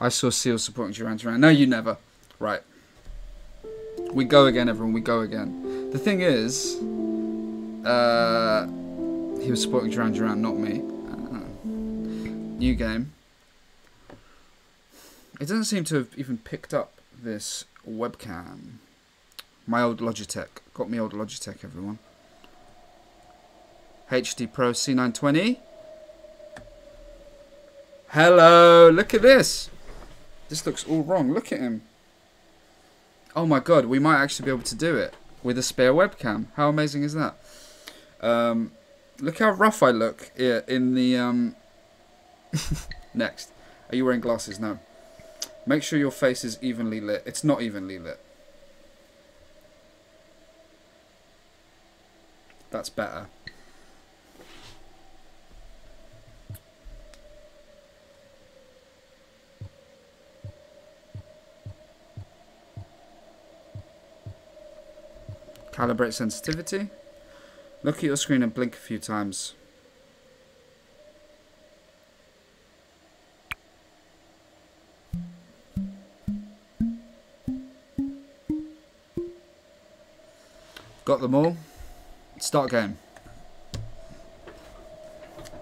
I saw Seal supporting Duran Duran. No, you never. Right. We go again, everyone. We go again. The thing is, he was supporting Duran Duran, not me. New game. It doesn't seem to have even picked up this webcam. My old Logitech. Got me old Logitech, everyone. HD Pro C920. Hello, look at this. This looks all wrong. Look at him. Oh my god, we might actually be able to do it with a spare webcam. How amazing is that? Look how rough I look here in the... Next. Are you wearing glasses? No. Make sure your face is evenly lit. It's not evenly lit. That's better. Calibrate sensitivity. Look at your screen and blink a few times. Got them all. Start game.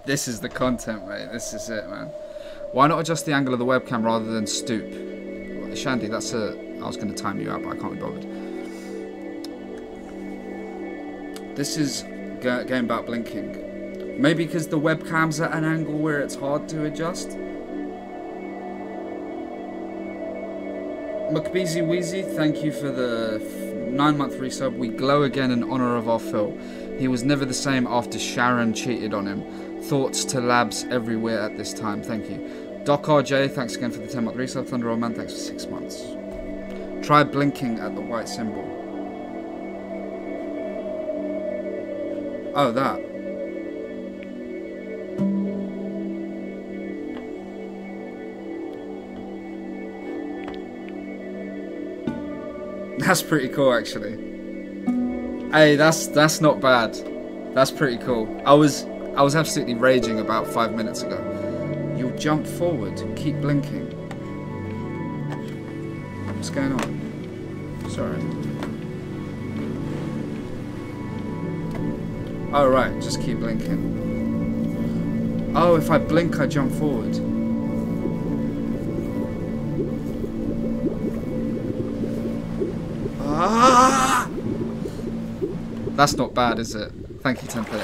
This is the content, mate. This is it, man. Why not adjust the angle of the webcam rather than stoop? Well, Shandy, that's a... I was going to time you out, but I can't be bothered. This is a game about blinking. Maybe because the webcam's at an angle where it's hard to adjust. McBeezy Wheezy, thank you for the 9-month resub. We glow again in honour of our Phil. He was never the same after Sharon cheated on him. Thoughts to labs everywhere at this time. Thank you. Doc RJ, thanks again for the 10-month resub. Thunder Old Man, thanks for 6 months. Try blinking at the white symbol. Oh, that. That's pretty cool, actually. Hey, that's not bad. That's pretty cool. I was absolutely raging about 5 minutes ago. You'll jump forward, keep blinking. What's going on? Sorry. Oh, right, just keep blinking. Oh, if I blink, I jump forward. Ah! That's not bad, is it? Thank you, Template.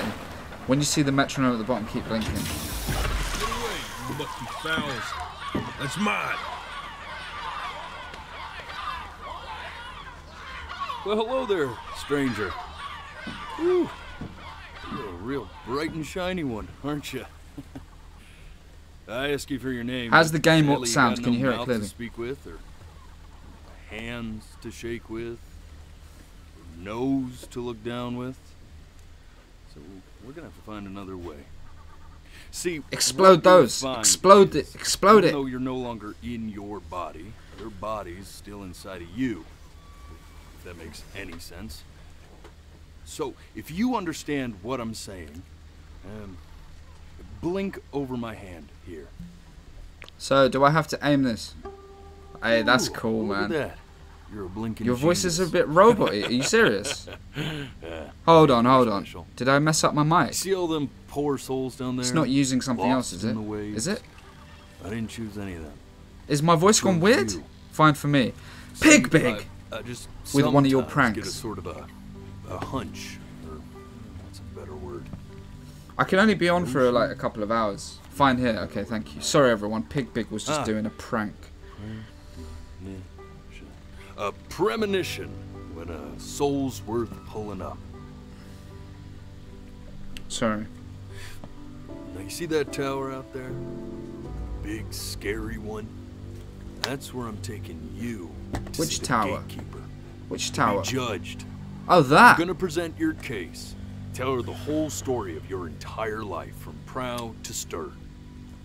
When you see the metronome at the bottom, keep blinking. Get away, you lucky fowls. That's mine. Well, hello there, stranger. Whew. You're a real bright and shiny one, aren't you? I ask you for your name. How's the game Sadly, sound? got Can you no hear it mouth clearly? To speak with, or hands to shake with, or nose to look down with. So we're gonna have to find another way. See, Explode those. Explode it. Explode it. Even though you're no longer in your body's still inside of you. If that makes any sense. So, if you understand what I'm saying, blink over my hand here. So, do I have to aim this? Hey, that's Ooh, cool, look at man. that. You're a blinking Your voice is a genius. bit robot-y. Are you serious? Yeah, Hold on, hold on. special. Did I mess up my mic? See all them poor souls down there? It's not using something else, Lost is it? in the waves. Is it? I didn't choose any of them. Is my voice gone Chose weird? you. Fine for me. Pig big! I just With one of your sometimes get a pranks. sort of a hunch, or what's a better word? I can only be on for like a couple of hours. Fine here. Okay, thank you. Sorry, everyone. Pig big was just doing a prank. A premonition when a soul's worth pulling up. Sorry. Now you see that tower out there? Big, scary one? That's where I'm taking you. To Which see the tower? Gatekeeper. Which Be tower? judged. Oh, I'm that! gonna present your case. Tell her the whole story of your entire life, from prow to stern.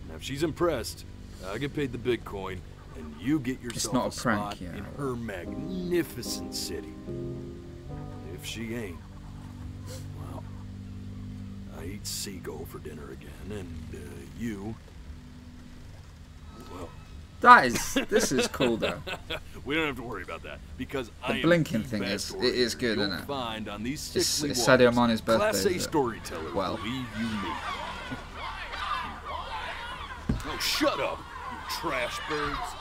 Now, if she's impressed, I get paid the Bitcoin, and you get yourself not a prank, spot yeah. in her magnificent city. If she ain't, well, I eat seagull for dinner again, and you, well, This is cool though. We don't have to worry about that because I am blinking the thing best it is good, you'll isn't it? Find on these It's sickly Sadio waters. Mane's birthday, Class A is it? storyteller. Well. Believe you me. Oh, shut up, you trash birds.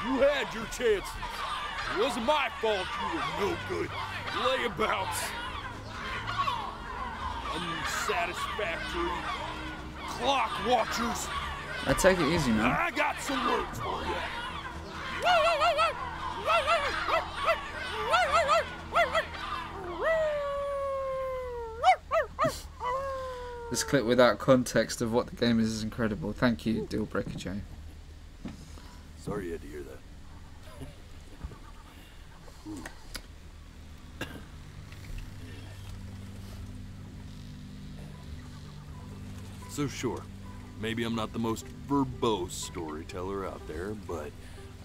You had your chances. It wasn't my fault you were no good. Layabouts. Unsatisfactory. Clock watchers. I take it easy, man. I got some words for you. This clip without context of what the game is incredible. Thank you, Dealbreaker J. Sorry you had to hear that. So sure, maybe I'm not the most verbose storyteller out there, but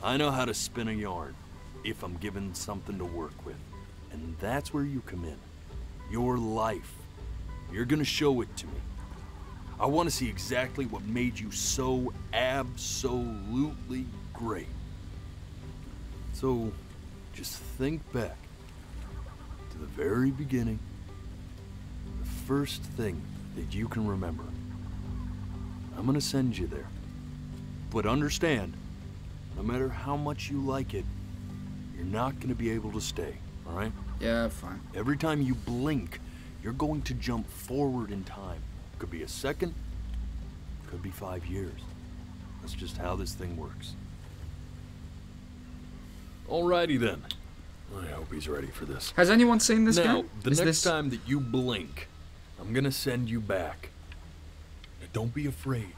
I know how to spin a yarn if I'm given something to work with. And that's where you come in. Your life. You're gonna show it to me. I want to see exactly what made you so absolutely great. So, just think back to the very beginning, the first thing that you can remember. I'm gonna send you there. But understand, no matter how much you like it, you're not gonna be able to stay, alright? Yeah, fine. Every time you blink, you're going to jump forward in time. Could be a second, could be 5 years. That's just how this thing works. Alrighty then. I hope he's ready for this. Has anyone seen this Now, game? the Is next this... time that you blink, I'm gonna send you back. Now, don't be afraid,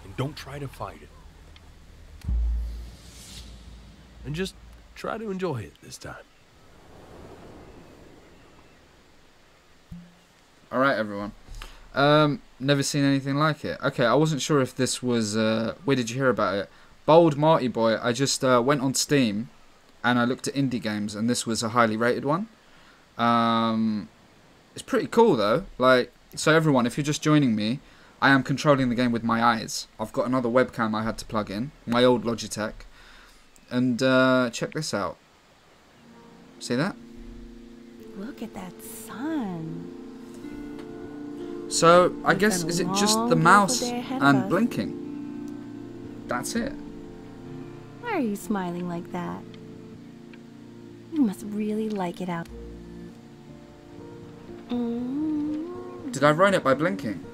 and don't try to fight it. And just try to enjoy it this time. Alright, everyone. Never seen anything like it. Okay, I wasn't sure if this was... where did you hear about it? Bold Marty Boy. I just went on Steam and I looked at indie games and this was a highly rated one. It's pretty cool though. Like, so everyone, if you're just joining me, I am controlling the game with my eyes. I've got another webcam I had to plug in, my old Logitech. And check this out. See that? Look at that sun. So, I We've guess, got a is it just long, the mouse beautiful day ahead of and us. blinking? That's it. Why are you smiling like that? You must really like it out. Did I ruin it by blinking?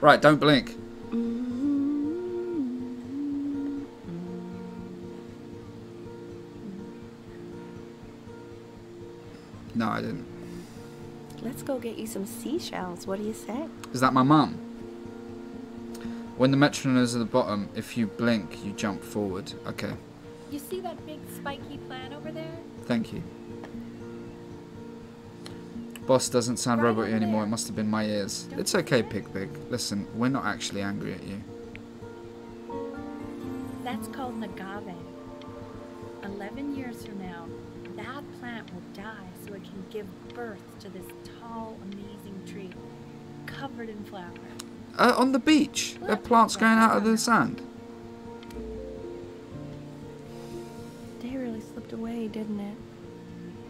Right, don't blink. No, I didn't. Let's go get you some seashells. What do you say? Is that my mum? When the metronome is at the bottom, if you blink, you jump forward. Okay, You see that big spiky plant over there? thank you. Boss doesn't sound Right robot-y over anymore. there. It must have been my ears. Don't It's you okay, see it? Pig Pig. Listen, we're not actually angry at you. That's called an agave. 11 years from now, that plant will die so it can give birth to this tall, amazing tree, covered in flowers. On the beach, there are plants growing out of the sand. Day really slipped away, didn't it?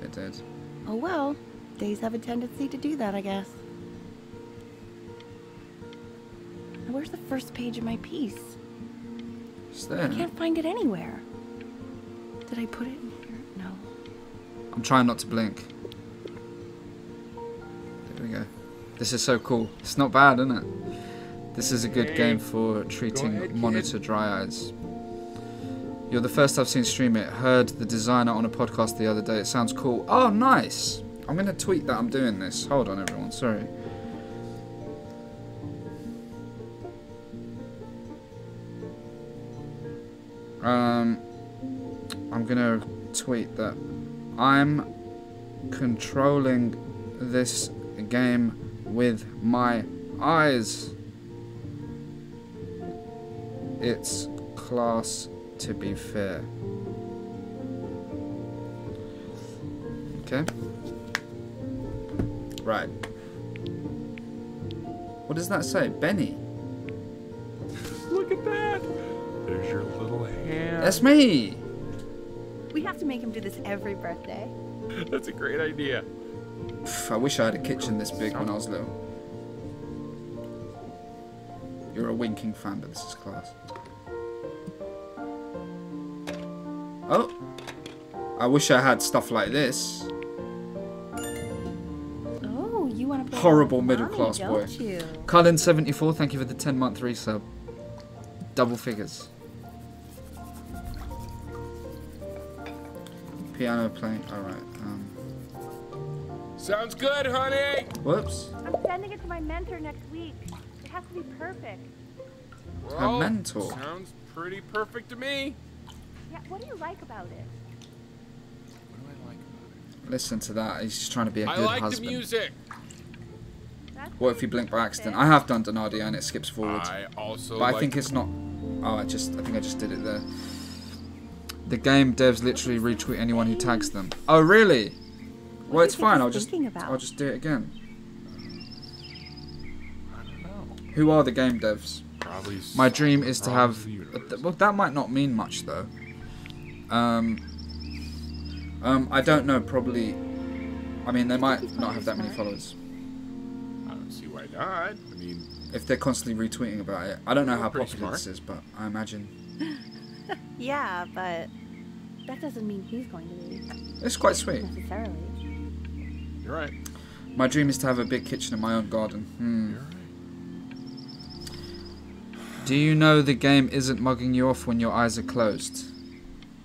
It did. Oh well. Days have a tendency to do that, I guess. Now, where's the first page of my piece? It's I there. can't find it anywhere. Did I put it in here? No. I'm trying not to blink. There we go. This is so cool. It's not bad, isn't it? This is a good game for treating monitor dry eyes. You're the first I've seen stream it. Heard the designer on a podcast the other day. It sounds cool. Oh, nice. I'm going to tweet that I'm doing this. Hold on, everyone. Sorry. I'm going to tweet that I'm controlling this game with my eyes. It's class, to be fair. Okay. Right. What does that say? Benny? at that. There's your little hand. That's me. We have to make him do this every birthday. That's a great idea. Pff, I wish I had a kitchen this big when I was little. You're a winking fan, but this is class. Oh. I wish I had stuff like this. Oh, you want to play Horrible with middle Mommy, class boy. don't you? Cullen74, thank you for the 10-month resub. Double figures. Piano playing. Alright. Sounds good, honey. Whoops. I'm sending it to my mentor next week. It has to be perfect. Well, mentor. Sounds pretty perfect to me. Yeah, what do you like about it? What do I like about Listen to that. He's just trying to be a it? I good like husband. the music. That's What if you blink by accident? I have done Donadio and it skips forward. I also But I like think it's not. Oh, I think I just did it there. The game devs literally retweet anyone who tags them. Oh, really? Well, do it's you think fine. he's thinking about? I'll just do it again. I don't know. Who are the game devs? Probably My dream is to problems have. of the universe. Well, that might not mean much though. I don't know. Probably. I mean, they might not have that many followers I don't see why not. I mean, if they're constantly retweeting about it. I don't know how Pretty popular smart. this is, but I imagine Yeah, but that doesn't mean he's going to be it's quite sweet. necessarily. you're right. My dream is to have a big kitchen in my own garden. You're right. Do you know the game isn't mugging you off when your eyes are closed?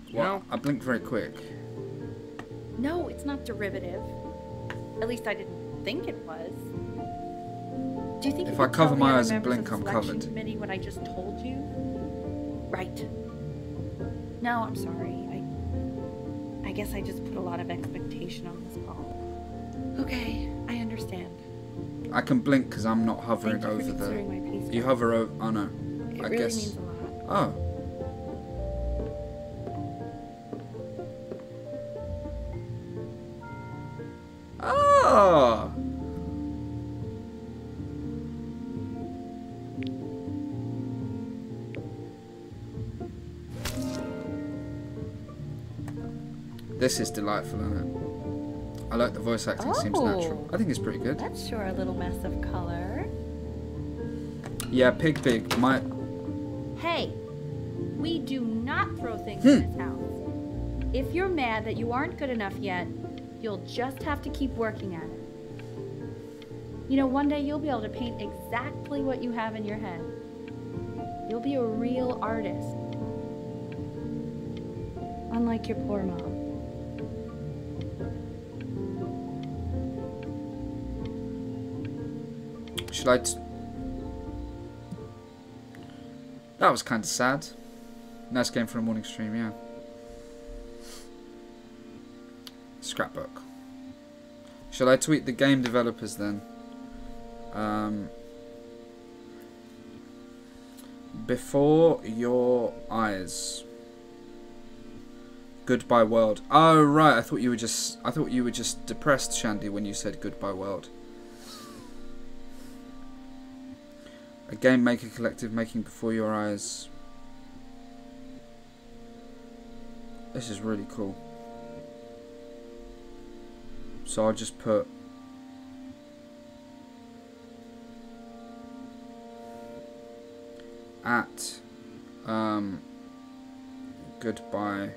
You know, I blinked very quick. No, it's not derivative. At least I didn't think it was. Do you think If you I could cover tell my the other eyes and members of blink, the I'm selection covered. Committee what I just told you? Right. No, I'm sorry. I guess I just put a lot of expectation on this call. Okay, I understand. I can blink because I'm not hovering Thank you for over the. considering my peace. You hover over. Oh no. It I really guess. means a lot. Oh. Oh. This is delightful, isn't it? I like the voice acting, seems natural. I think it's pretty good. That's sure a little mess of color. Yeah, Pig Pig. My. Hey, we do not throw things in this house. If you're mad that you aren't good enough yet, you'll just have to keep working at it. You know, one day you'll be able to paint exactly what you have in your head. You'll be a real artist. Unlike your poor mom. Should I? That was kind of sad. Nice game for a morning stream, yeah. Scrapbook. Shall I tweet the game developers then? Before your eyes. Goodbye world. Oh right, I thought you were just depressed, Shandy, when you said goodbye world. A game maker collective making before your eyes. This is really cool. So I'll just put at goodbye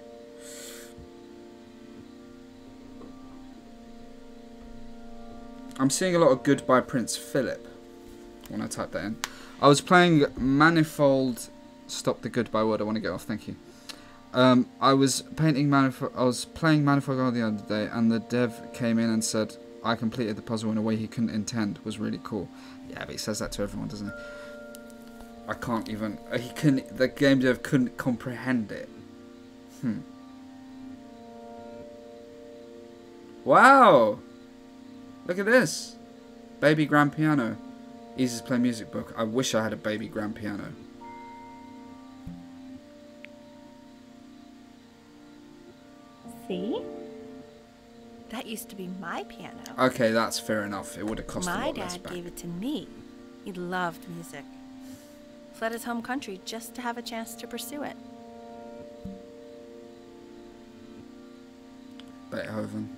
I'm seeing a lot of Goodbye Prince Philip when I type that in. I was playing Manifold. Stop the goodbye word. I want to get off. Thank you. I was playing Manifold Girl the other day, and the dev came in and said I completed the puzzle in a way he couldn't intend. It was really cool. Yeah, but he says that to everyone, doesn't he? I can't even. The game dev couldn't comprehend it. Wow. Look at this. Baby grand piano. Easy to play music book. I wish I had a baby grand piano. See? That used to be my piano. Okay, that's fair enough. It would have cost a My lot less dad back. gave it to me. He loved music. fled his home country just to have a chance to pursue it. Beethoven.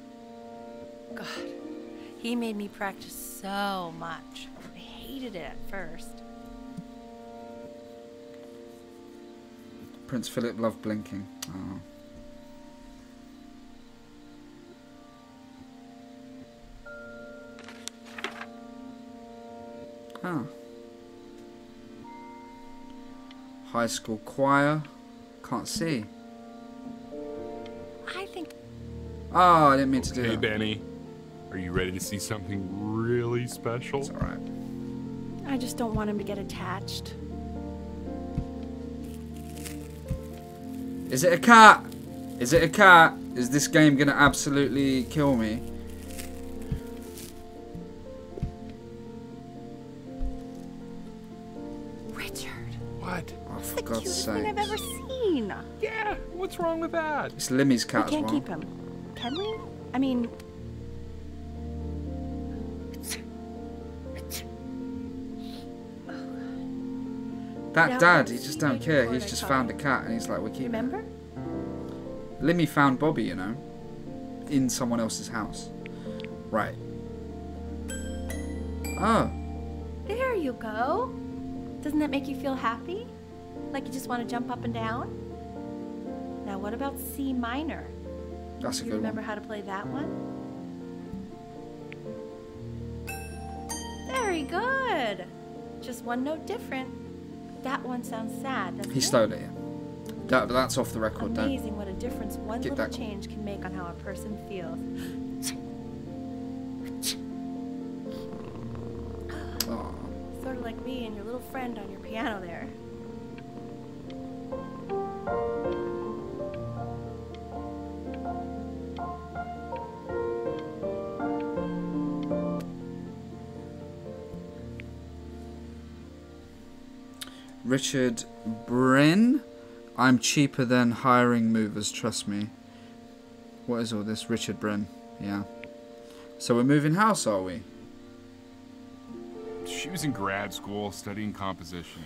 God, he made me practice so much. I hated it at first. Prince Philip loved blinking. Oh. Huh. High school choir. Can't see. I think Oh, I didn't mean to do Hey, that. Benny. Are you ready to see something really special? It's alright. I just don't want him to get attached. Is it a cat? Is it a cat? Is this game gonna absolutely kill me? Richard, What? Oh, it's for the God's cutest sake. thing I've ever seen. Yeah, what's wrong with that? It's Limmy's We cat as can't well. keep him, can we? I mean, That Now, dad, that he just don't teenage care. boy He's I just saw. found a cat and he's like, we're keeping it. remember? Limmy found Bobby, you know, in someone else's house. Right. Oh. There you go. Doesn't that make you feel happy? Like you just want to jump up and down? Now, what about C minor? That's a You good remember one. how to play that one? Very good. Just one note different. That one sounds sad. Doesn't He it? stole it, yeah. That's off the record, don't. Amazing what a difference one Get little that- change can make on how a person feels. Oh. Sort of like me and your little friend on your piano there. Richard Bryn. I'm cheaper than hiring movers, trust me. What is all this? Richard Bryn. Yeah. So we're moving house, are we? She was in grad school studying composition.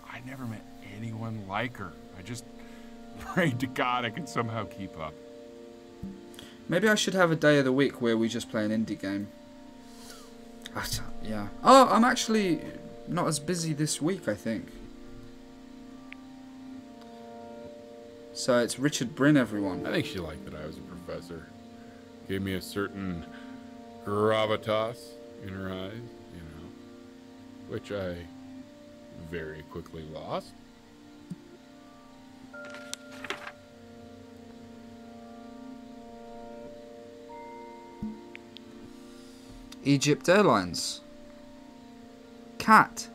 I never met anyone like her. I just prayed to God I could somehow keep up. Maybe I should have a day of the week where we just play an indie game. Yeah. Oh, I'm actually not as busy this week, I think. So it's Richard Bryn, everyone. I think she liked that I was a professor. Gave me a certain gravitas in her eyes, you know, which I very quickly lost. Egypt Airlines. Cat.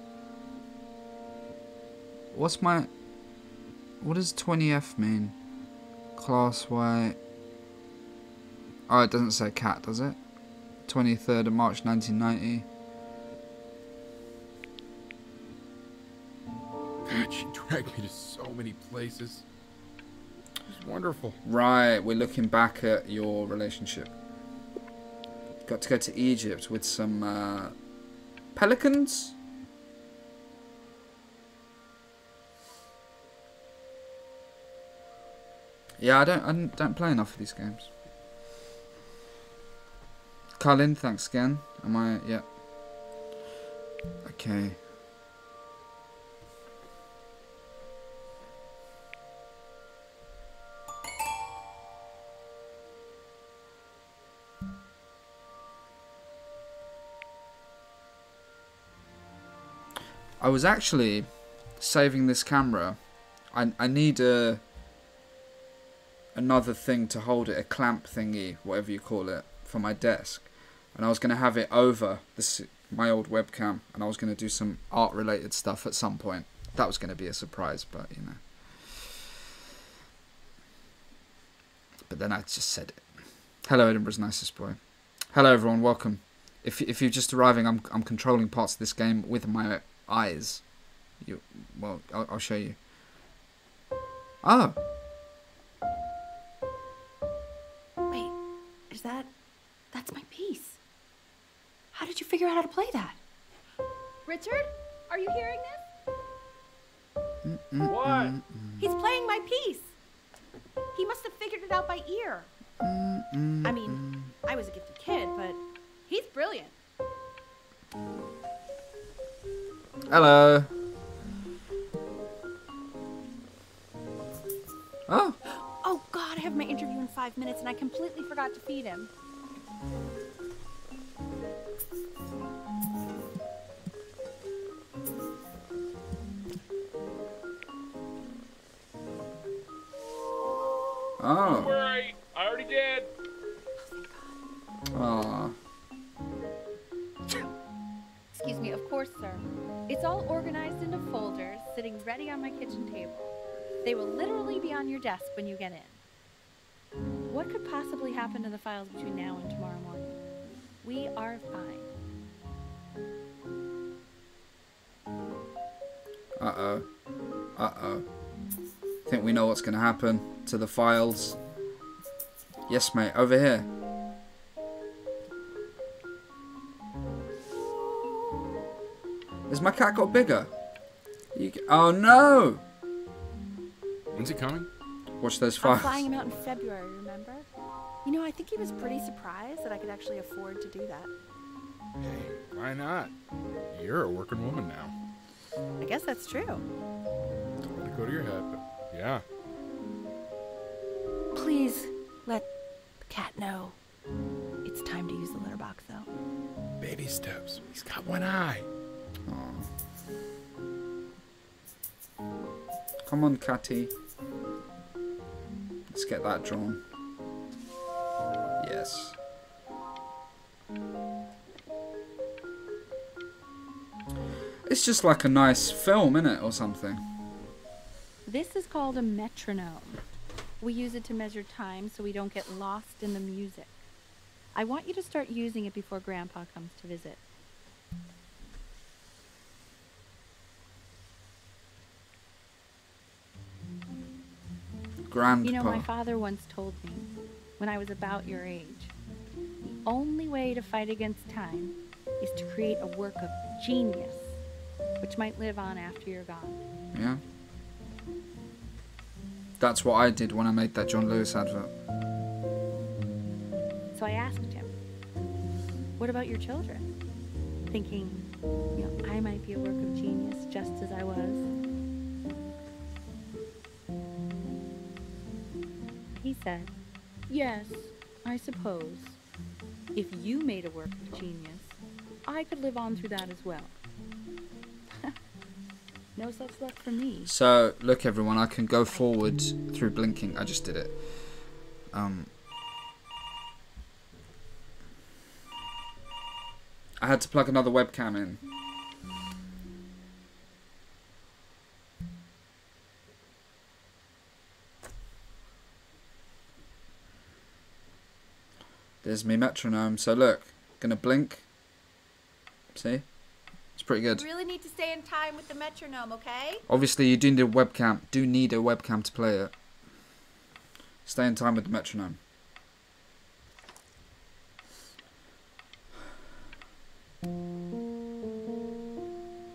What does 20F mean? Class Y. Oh, it doesn't say cat, does it? 23rd of March 1990. God, she dragged me to so many places. It was wonderful. Right, we're looking back at your relationship. Got to go to Egypt with some pelicans? Yeah, I don't play enough of these games. Colin, thanks again. Am I? Yeah. Okay. I was actually saving this camera. I need another thing to hold it, a clamp thingy, whatever you call it, for my desk. And I was going to have it over my old webcam, and I was going to do some art related stuff at some point. That was going to be a surprise, but you know. But then I just said it. Hello, Edinburgh's nicest boy. Hello, everyone. Welcome. If you're just arriving, I'm controlling parts of this game with my eyes. Well, I'll show you. Oh. Wait, that's my piece. How did you figure out how to play that? Richard, are you hearing this? What? He's playing my piece. He must have figured it out by ear. I mean, I was a gifted kid, but he's brilliant. Hello. Oh. Oh God, I have my interview in 5 minutes and I completely forgot to feed him. Oh. Worry, I already did. Aw. Excuse me, of course, sir. It's all organized into folders, sitting ready on my kitchen table. They will literally be on your desk when you get in. What could possibly happen to the files between now and tomorrow morning? We are fine. Uh-oh. Uh-oh. Think we know what's going to happen to the files. Yes, mate. Over here. Has my cat got bigger? Oh, no! When's he coming? Watch those I'm files. flying him out in February, remember? You know, I think he was pretty surprised that I could actually afford to do that. Hey, why not? You're a working woman now. I guess that's true. Let it go to your head, but yeah. Please let the cat know. It's time to use the litter box, though. Baby steps. He's got one eye. Come on, catty. Let's get that drawn. Yes. It's just like a nice film, innit, or something. This is called a metronome. We use it to measure time so we don't get lost in the music. I want you to start using it before Grandpa comes to visit. Grandpa. You know, my father once told me, when I was about your age, the only way to fight against time is to create a work of genius, which might live on after you're gone. Yeah. That's what I did when I made that John Lewis advert. So I asked him, what about your children? Thinking, you know, I might be a work of genius just as I was. He said, yes, I suppose. If you made a work of genius, I could live on through that as well. No such luck for me. So, look everyone, I can go forward through blinking. I just did it. I had to plug another webcam in. There's me metronome. So look, gonna blink. See? It's pretty good. You really need to stay in time with the metronome, okay? Obviously, you do need a webcam. Do need a webcam to play it. Stay in time with the metronome.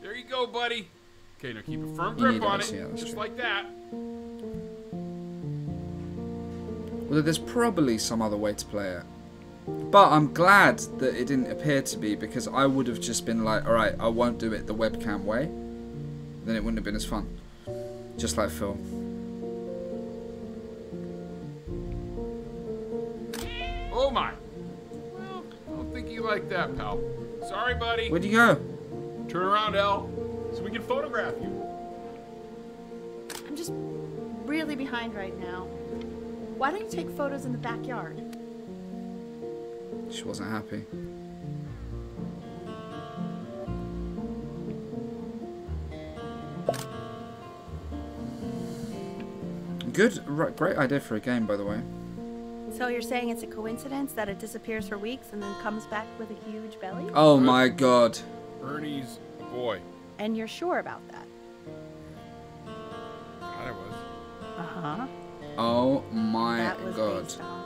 There you go, buddy. Okay, now keep a firm You grip need on it, it, yeah, that's just true. like that. Well, there's probably some other way to play it. But I'm glad that it didn't appear to be, because I would have just been like, alright, I won't do it the webcam way. Then it wouldn't have been as fun. Just like Phil. Oh my. Well, I don't think you like that, pal. Sorry, buddy. Where'd you go? Turn around, Elle, so we can photograph you. I'm just really behind right now. Why don't you take photos in the backyard? She wasn't happy. Good, great idea for a game, by the way. So you're saying it's a coincidence that it disappears for weeks and then comes back with a huge belly? Oh my god. Ernie's a boy. And you're sure about that? Thought I was. Uh-huh. Oh my That was god. based on...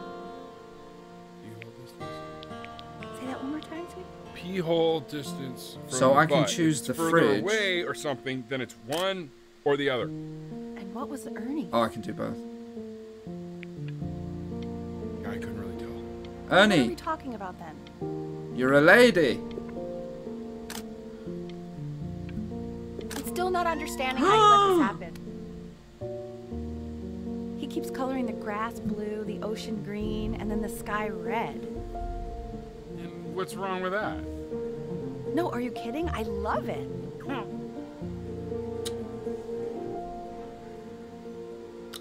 Pee hole distance. Say that one more time, sweet. Pee hole distance from So the I can butt. choose If the it's further fridge. away or something, then it's 1 or the other? And what was Ernie? Oh, I can do both. I couldn't really tell. What are we Ernie, talking about then? you're a lady. I'm still not understanding how you let this happen. He keeps coloring the grass blue, the ocean green, and then the sky red. And what's wrong with that? No, are you kidding? I love it.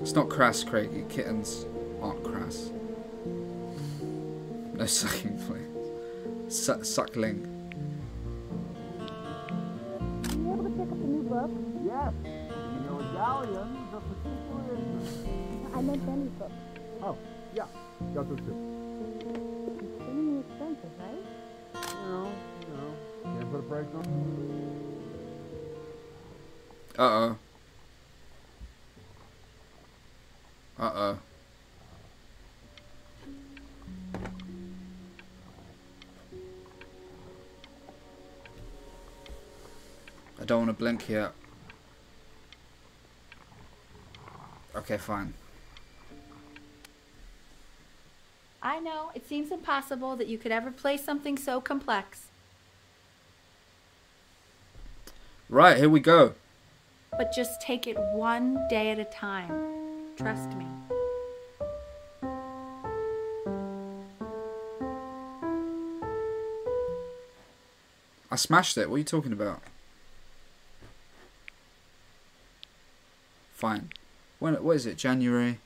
It's not crass, Craig. Your kittens aren't crass. No sucking, please. Suckling. Are you able to pick up a new book? Yes. You know, Italians are particularly interesting. I meant any book. Oh, yeah. Got those too. It's extremely expensive, right? Can't put a price on. Uh-oh. Uh-oh. I don't want to blink yet. Okay, fine. I know, it seems impossible that you could ever play something so complex. Right, here we go. But just take it one day at a time. Trust me. I smashed it. What are you talking about? Fine. When? What is it? January?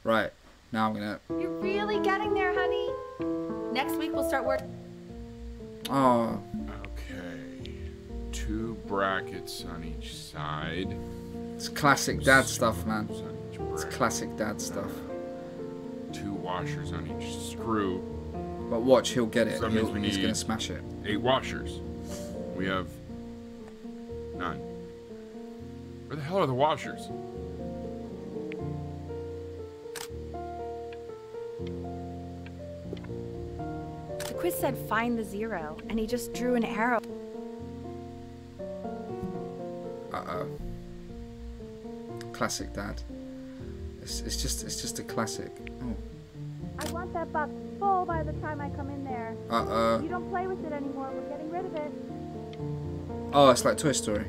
Right. Now I'm gonna... You're really getting there, honey. Next week we'll start work. Oh. Okay. 2 brackets on each side. It's classic dad stuff, man. On each It's bracket. classic dad stuff. 2 washers on each screw. But watch, he'll get it. So that means we He's need- gonna smash it. 8 washers. We have 9. Where the hell are the washers? The quiz said find the 0, and he just drew an arrow. Uh-oh. Classic dad. It's just a classic. Oh. I want that box full by the time I come in there. If Uh-oh. you don't play with it anymore, we're getting rid of it. Oh, it's like Toy Story.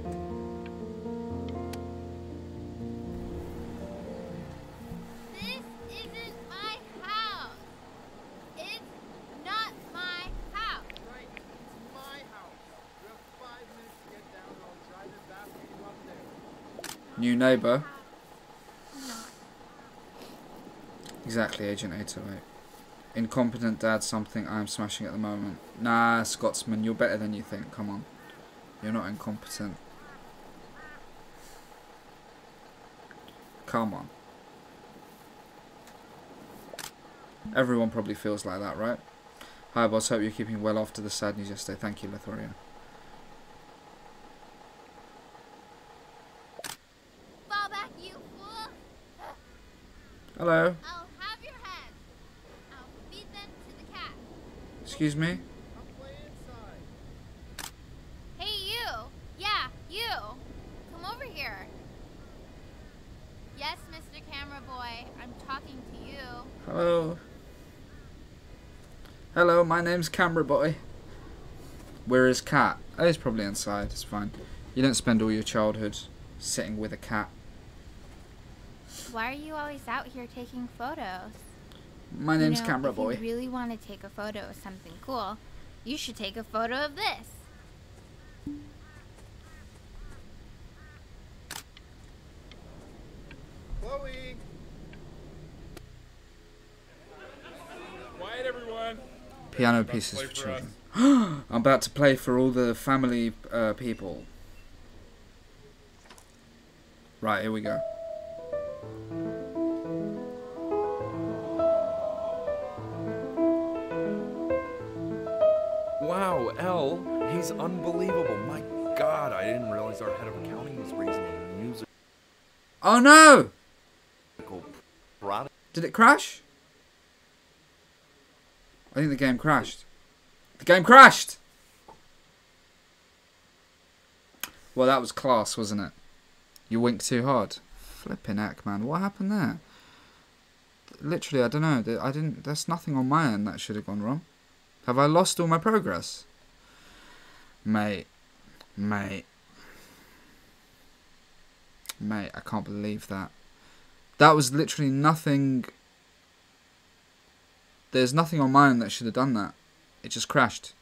This isn't my house. It's not my house. Right, it's my house. You have 5 minutes to get down and I'll drive it back when you up there. New neighbor. Exactly, Agent 808. Incompetent dad, something I'm smashing at the moment. Nah, Scotsman, you're better than you think. Come on. You're not incompetent. Come on. Everyone probably feels like that, right? Hi, boss. Hope you're keeping well after the sad news yesterday. Thank you, Lithoria. Fall back, you fool. Hello. I'll have your head. I'll feed them to the cat. Excuse me? I'll play inside. Hey, you. Yeah, you. Come over here. Yes, Mr. Camera Boy. I'm talking to you. Hello. Hello, my name's Camera Boy. Where is Cat? Oh, he's probably inside. It's fine. You don't spend all your childhood sitting with a cat. Why are you always out here taking photos? My name's You know, Camera if Boy. you really want to take a photo of something cool, you should take a photo of this. Chloe! Quiet, everyone. Piano About to pieces play for for children. I'm about to play for all the family people. Right, here we go. Wow, L, he's unbelievable. My God, I didn't realize our head of accounting was raising a musical Oh no! product. Did it crash? I think the game crashed. The game crashed! Well, that was class, wasn't it? You winked too hard. Flipping heck, man. What happened there? Literally, I don't know. There's nothing on my end that should have gone wrong. Have I lost all my progress? Mate, I can't believe that. That was literally nothing. There's nothing on mine that should have done that. It just crashed.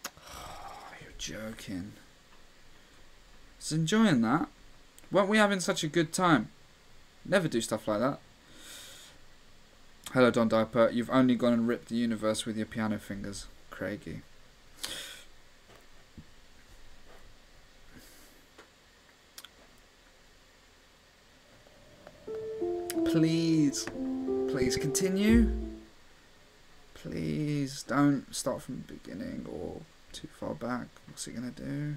Oh, you're joking. I was enjoying that. Weren't we having such a good time? Never do stuff like that. Hello, Don Diaper. You've only gone and ripped the universe with your piano fingers. Craigie. Please. Please continue. Please don't start from the beginning or too far back. What's it going to do?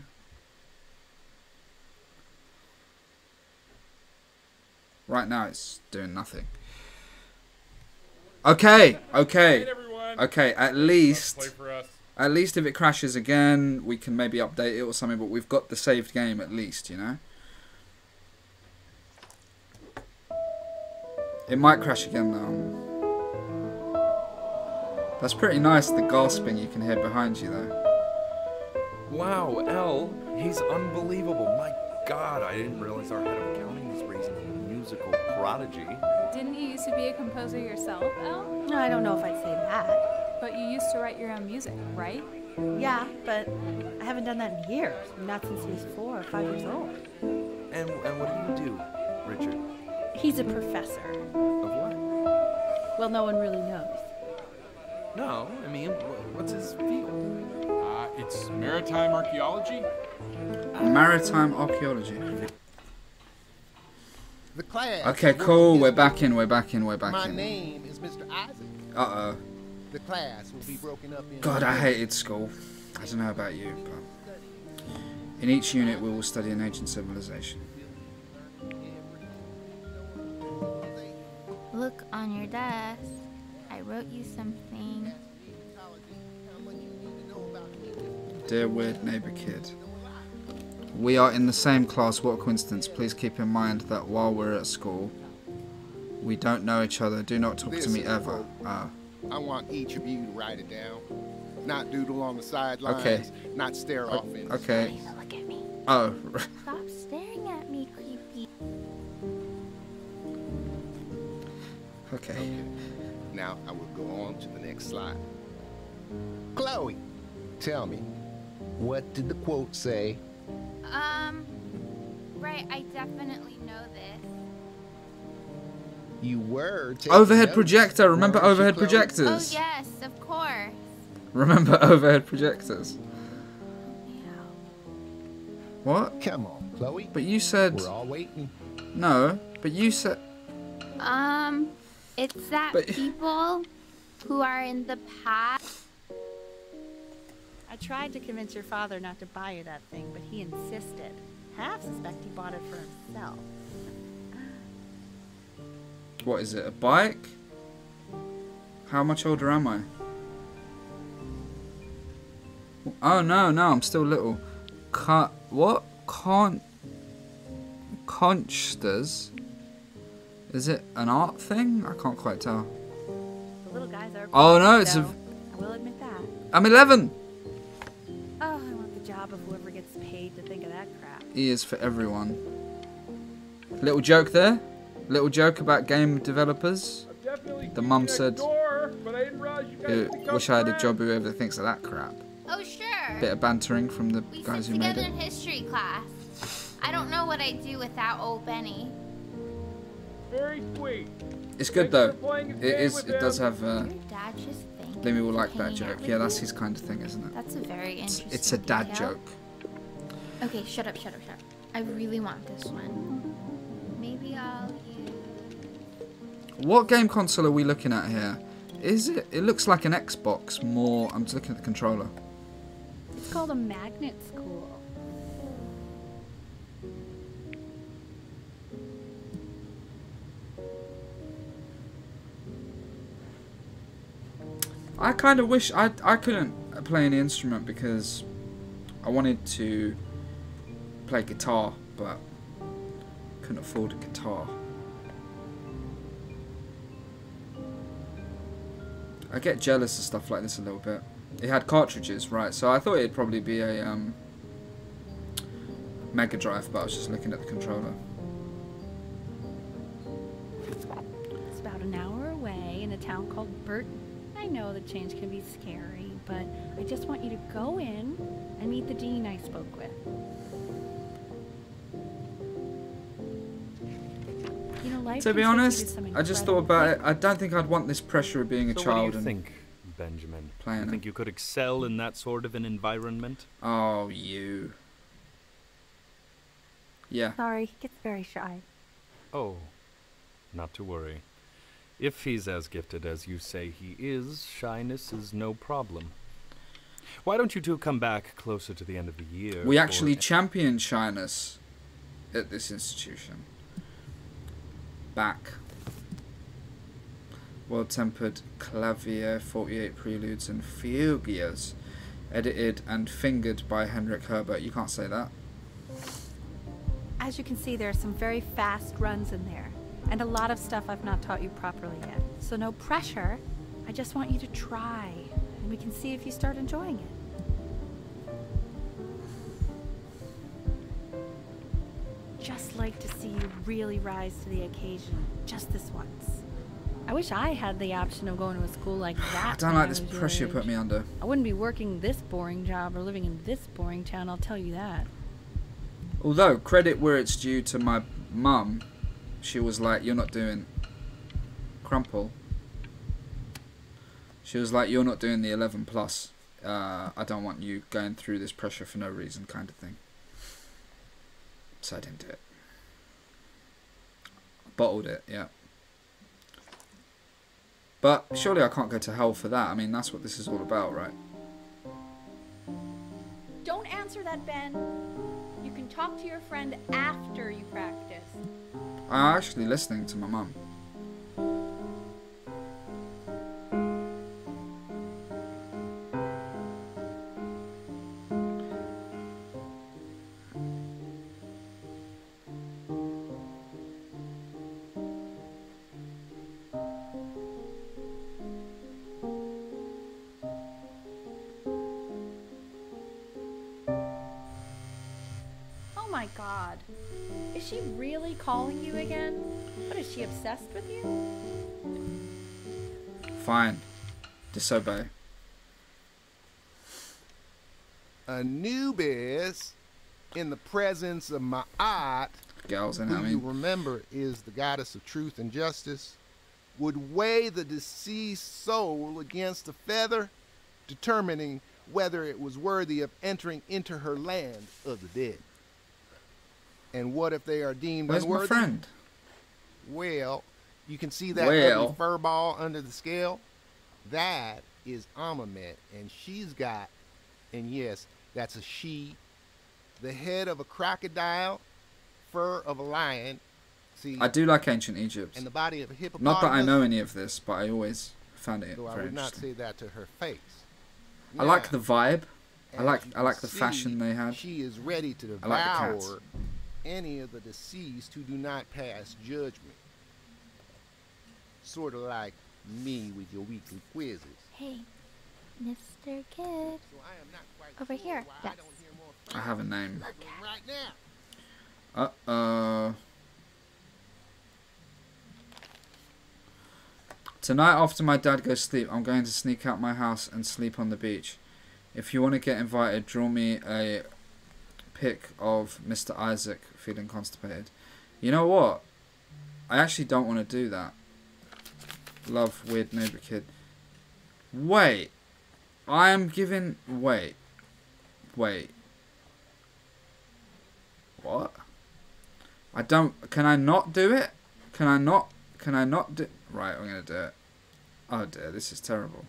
Right now it's doing nothing. Okay. At least if it crashes again, we can maybe update it or something. But we've got the saved game at least, you know. It might crash again though. That's pretty nice. The gasping you can hear behind you though. Wow, El, he's unbelievable. My God, I didn't realize our head of accounting was raising a musical prodigy. Didn't you used to be a composer yourself, El? No, I don't know if I'd say that. But you used to write your own music, right? Yeah, but I haven't done that in years. Not since he was 4 or 5 years old. And what do you do, Richard? He's a professor. Of what? Well, no one really knows. No, I mean, what's his field? It's maritime archaeology. Maritime archaeology. The class. Okay, cool. We're back in. My name is Mr. Isaac. Uh-oh. The class will be broken up in. God, I hated school. I don't know about you, but in each unit we will study an ancient civilization. Look on your desk. I wrote you something. Dear weird neighbor kid. We are in the same class. What a coincidence. Please keep in mind that while we're at school, we don't know each other. Do not talk to me ever. I want each of you to write it down. Not doodle on the sidelines. Okay. Not stare off in. Okay. Look at me. Oh. Stop staring at me, creepy. Okay. Now I will go on to the next slide. Chloe, tell me, what did the quote say? Right, I definitely know this. You were taking Overhead notes, projector. Remember weren't you, overhead Chloe? projectors? Oh, yes, of course. Remember overhead projectors? What? Come on, Chloe. But you said... We're all waiting. No, but you said... It's that But- people who are in the past. I tried to convince your father not to buy you that thing, but he insisted. Half suspect he bought it for himself. What is it, a bike? How much older am I? Oh, no, I'm still little. What? Conchsters? Is it an art thing? I can't quite tell. The little guys are. Oh, no, it's a... though. I will admit that. I'm 11! Oh, I want the job of whoever gets paid to think of that crap. E is for everyone. Little joke there? Little joke about game developers? The mum said, wish I had a job whoever thinks of that crap. Oh, sure. Bit of bantering from the We guys sit who made together it. in history class. I don't know what I'd do without old Benny. Very sweet. It's good though. playing a It game is. with It does have. Your dad just thinks. Lemmy will like that hanging out joke. with Yeah, that's you? his kind of thing, isn't it? That's a very interesting It's a dad detail. joke. Okay, shut up. I really want this one. Maybe I'll use... What game console are we looking at here? Is it? It looks like an Xbox more. I'm just looking at the controller. It's called a magnet school. I kind of wish I couldn't play any instrument because I wanted to play guitar, but couldn't afford a guitar. I get jealous of stuff like this a little bit. It had cartridges, right? So I thought it'd probably be a Mega Drive, but I was just looking at the controller. It's about an hour away in a town called Burton. I know the change can be scary, but I just want you to go in and meet the dean I spoke with. You know, life To be can take you to honest, some I just thought incredible about it. I don't think I'd want this pressure of being a So child what do you and think, Benjamin? playing You it. think you could excel in that sort of an environment? Oh, you. Yeah. Sorry, he gets very shy. Oh, not to worry. If he's as gifted as you say he is, shyness is no problem. Why don't you two come back closer to the end of the year? We for actually a- champion shyness at this institution. Back. Well-tempered clavier, 48 preludes and fugues, edited and fingered by Henrik Herbert. You can't say that. As you can see, there are some very fast runs in there, and a lot of stuff I've not taught you properly yet. So no pressure. I just want you to try, and we can see if you start enjoying it. Just like to see you really rise to the occasion, just this once. I wish I had the option of going to a school like that. I don't when like this was your pressure you age. put me under. I wouldn't be working this boring job or living in this boring town, I'll tell you that. Although, credit where it's due to my mum, she was like, you're not doing Crumple. She was like, you're not doing the 11 plus. I don't want you going through this pressure for no reason kind of thing. So I didn't do it. Bottled it, yeah. But surely I can't go to hell for that. I mean, that's what this is all about, right? Don't answer that, Ben. You can talk to your friend after you practice. I'm actually listening to my mum. Oh my god. Is she really calling you again? What, is she obsessed with you? Fine. Disobey. Anubis, in the presence of Ma'at, Girls in it, I who you mean. remember is the goddess of truth and justice, would weigh the deceased soul against a feather, determining whether it was worthy of entering into her land of the dead. And what if they are deemed Where's unworthy? my friend? Well, you can see that Well. ugly fur ball under the scale? That is Amamet, and she's got, and yes, that's a she, the head of a crocodile, fur of a lion, see, I do like ancient Egypt. and the body of a hippopotamus. Not that I know any of this, but I always found it So I very would not interesting. say that to her face. I like Now, the vibe. I as like you I like can the see, fashion they had. She is ready to I like the devour cats. any of the deceased who do not pass judgment. Sort of like me with your weekly quizzes. Hey, Mr. Kid. So I am not quite Over sure here, why yes. I don't hear more I have a name. right now. Uh-oh. Tonight after my dad goes to sleep, I'm going to sneak out my house and sleep on the beach. If you want to get invited, draw me a pic of Mr. Isaac feeling constipated. You know what? I actually don't want to do that. Love, weird neighbor kid. Wait. I am giving... Wait. Wait. What? I don't... Can I not do it? Can I not do... Right, I'm going to do it. Oh dear, this is terrible.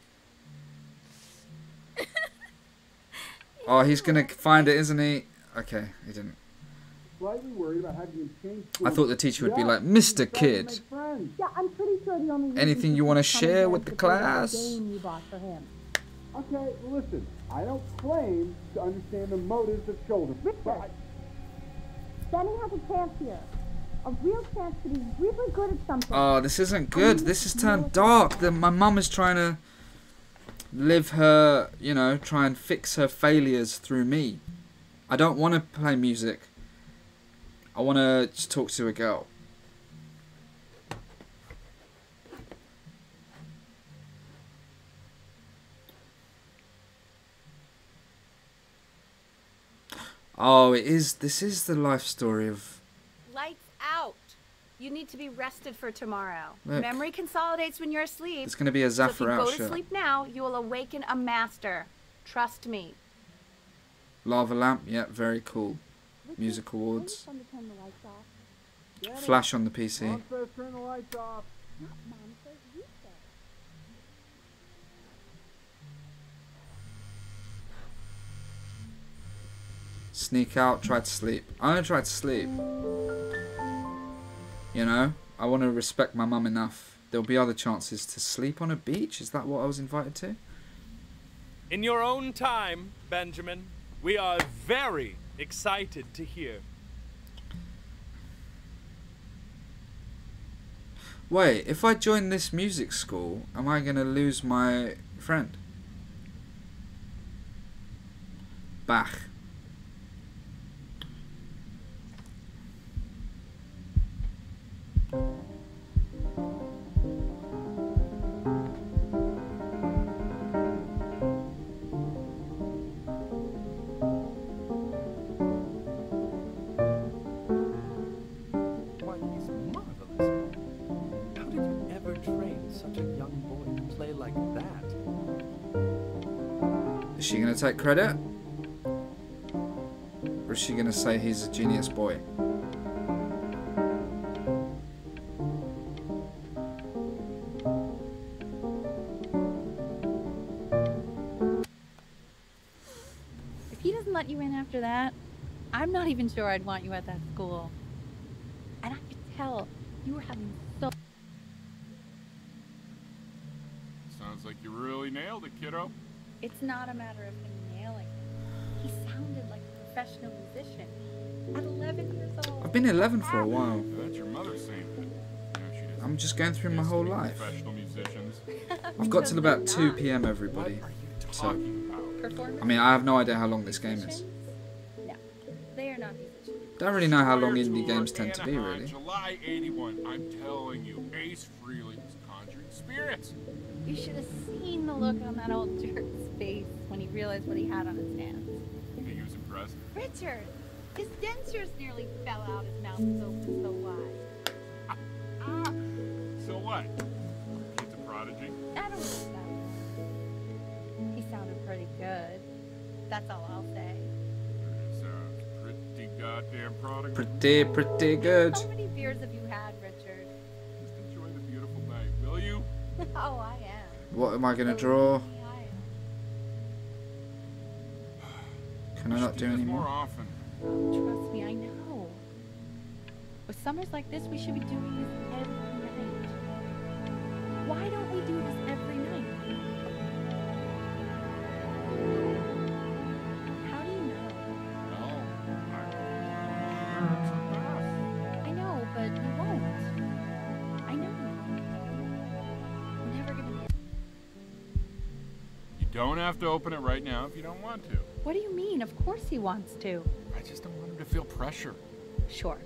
Oh, he's going to find it, isn't he? Okay, he didn't. Slightly worried about having him change I thought the teacher would be like, Mr. Kid, Yeah, I'm pretty sure the only anything you want to share with the class? game you bought for him. Okay, well listen, I don't claim to understand the motives of children. Richard, Benny has a chance here. A real chance to be really good at something. Oh, this isn't good. This has turned dark. My mum is trying to live her, you know, try and fix her failures through me. I don't want to play music. I want to just talk to a girl. Oh, it is. This is the life story of... Lights out. You need to be rested for tomorrow. Look. Memory consolidates when you're asleep. It's going to be a So if you Zafar out go to shirt. sleep now, you will awaken a master. Trust me. Lava lamp, yeah, very cool. Music awards. Flash on the PC. Mom says turn the lights off. Sneak out, try to sleep. I'm going to try to sleep. You know, I want to respect my mum enough. There'll be other chances to sleep on a beach. Is that what I was invited to? In your own time, Benjamin, we are very excited to hear. Wait, if I join this music school, am I going to lose my friend? Bach. Why, he's marvelous. How did you ever train such a young boy to play like that? Is she going to take credit? Or is she going to say he's a genius boy? If he doesn't let you in after that, I'm not even sure I'd want you at that school. And I could tell you were having so... Sounds like you really nailed it, kiddo. It's not a matter of him nailing it. He sounded like a professional musician at 11 years old. I've been 11 for a while. That's your mother saying that. You know, she doesn't I'm just going through my whole be life. Professional musicians. I've got till about 2 p.m. everybody. So, I mean, I have no idea how long this game is. No, they are not musicians. Don't really know how long indie games tend to be, Anaheim, really. July 81. I'm telling you, Ace Frehley is conjuring spirits. You should have seen the look on that old jerk's face when he realized what he had on his hands. I think he was impressed. Richard, his dentures nearly fell out. His mouth was open so wide. So what? Kid's a prodigy. I don't know about that. He sounded pretty good. That's all I'll say. Sounds pretty goddamn prodigy. Pretty good. How many beers have you had, Richard? Just enjoy the beautiful night, will you? Oh, I am. What am I going to draw? Can I not do any More more? often. Trust me, I know. With summers like this, we should be doing this every night. Why don't we do this every night? How do you know? Well, I'm sure it's a mess. I know, but you won't. I know you won't. We're never gonna be. You don't have to open it right now if you don't want to. What do you mean? Of course he wants to. I just don't want him to feel pressure. Sure.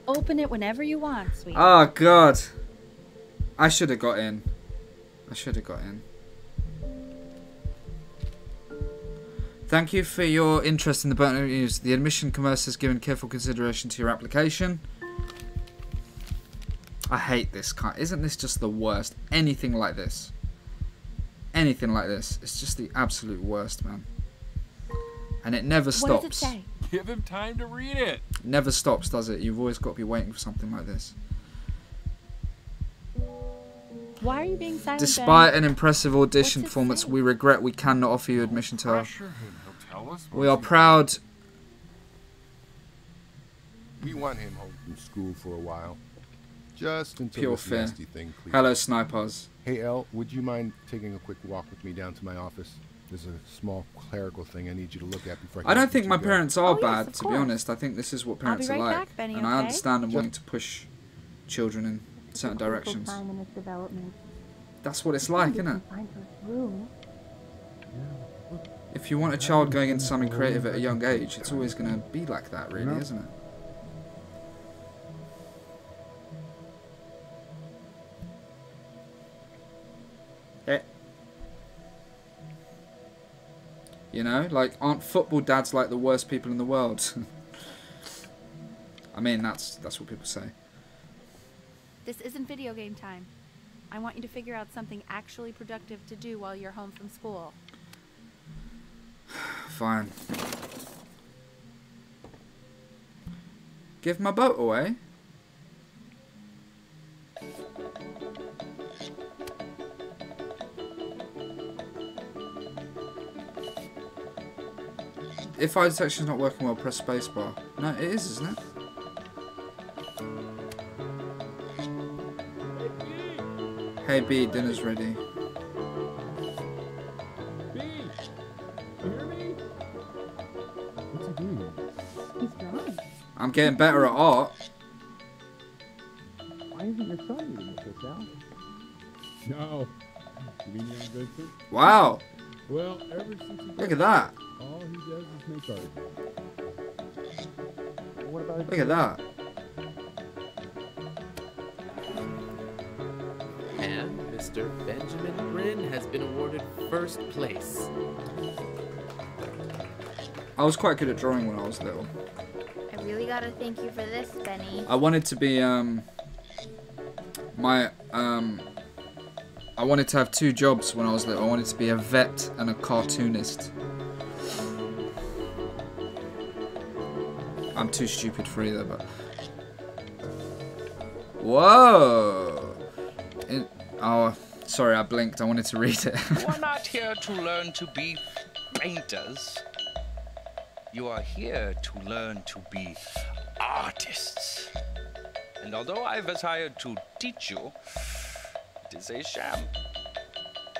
Open it whenever you want, sweetie. Oh, God. I should have got in. I should have got in. Thank you for your interest in the Burnt Oak News. The admission commerce has given careful consideration to your application. I hate this kind. Isn't this just the worst? Anything like this. Anything like this. It's just the absolute worst, man. And it never stops. What does it say? Give him time to read it. It never stops, does it? You've always got to be waiting for something like this. Why are you being silent, Despite Ben? an impressive audition What's it performance, say? we regret we cannot offer you admission to our... Pressure him. He'll tell us. We are proud... We want him home from school for a while. Just until Pure this fear. nasty thing clears. Hello, snipers. Hey, Elle, would you mind taking a quick walk with me down to my office? There's a small clerical thing I need you to look at before I don't think my go. parents are Oh, yes, bad, of to be course. honest. I think this is what I'll be parents right are like. back, Benny, And I okay? understand them wanting to push children in certain Critical directions. time in its development. That's what it's like, isn't it? Confined to its room. If you want a child going into something creative at a young age, it's always going to be like that, really, isn't it? You know, like, aren't football dads like the worst people in the world? I mean, that's what people say. This isn't video game time. I want you to figure out something actually productive to do while you're home from school. Fine. Give my boat away? If eye detection's not working well, press spacebar. No, it is, isn't it? Hey B, dinner's ready. B! You hear me? What's he doing? He's drawing. I'm getting better at art. Why isn't your son eating with us, Al? No. You mean young Vincent? Wow. Well, ever since he Look at that. all he does is make art. What about Look at that. And Mr. Benjamin Bryn has been awarded first place. I was quite good at drawing when I was little. I really gotta thank you for this, Benny. I wanted to be I wanted to have two jobs when I was little. I wanted to be a vet and a cartoonist. I'm too stupid for either, but whoa! Oh, sorry, I blinked. I wanted to read it. You are not here to learn to be painters. You are here to learn to be artists. And although I was hired to teach you, it is a sham.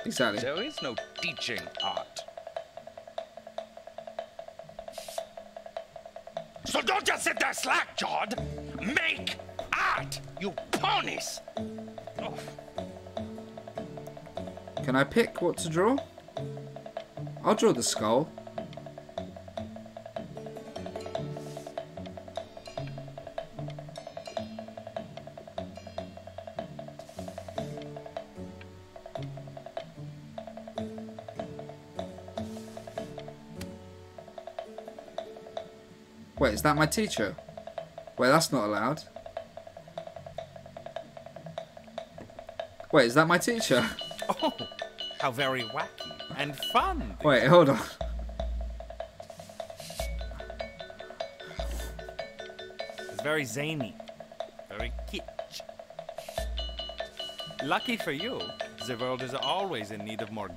Exactly. There is no teaching art. So don't just sit there slack-jawed. Make art, you ponies! Oh. Can I pick what to draw? I'll draw the skull. Wait, is that my teacher? Wait, that's not allowed. Wait, is that my teacher? Oh, how very wacky and fun. Wait, hold on. It's very zany, very kitsch. Lucky for you, the world is always in need of more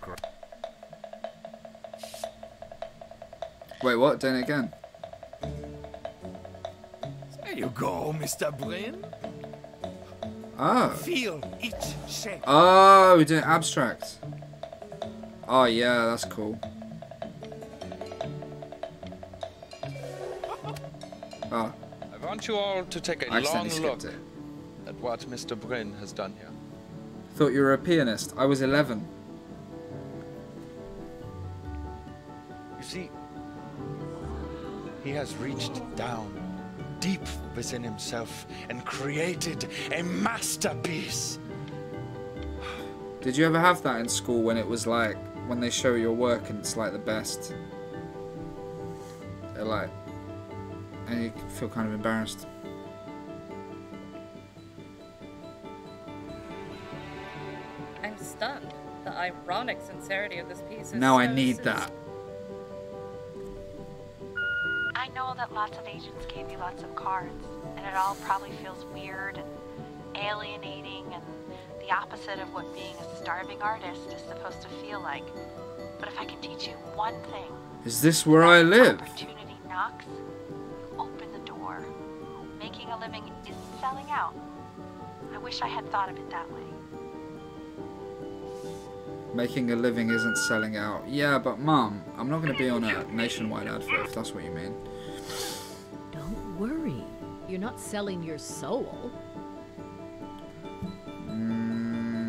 Wait, what? Doing it again. There you go, Mr. Bryn. Oh. Feel each shape. Oh, we're doing abstract. Oh, yeah, that's cool. Oh. I want you all to take a I long accidentally look skipped at what Mr. Bryn has done here. Thought you were a pianist. I was 11. You see, he has reached down deep within himself and created a masterpiece. Did you ever have that in school when it was like, when they show your work and it's like the best? They're like, and you feel kind of embarrassed. I'm stunned. The ironic sincerity of this piece is Now I so need sincere. that. I know that lots of agents gave you lots of cards, and it all probably feels weird and alienating and the opposite of what being a starving artist is supposed to feel like. But if I can teach you one thing, Is this where I live? opportunity knocks, open the door. Making a living isn't selling out. I wish I had thought of it that way. Making a living isn't selling out. Yeah, but Mum, I'm not going to be on a nationwide advert if that's what you mean. Don't worry. You're not selling your soul.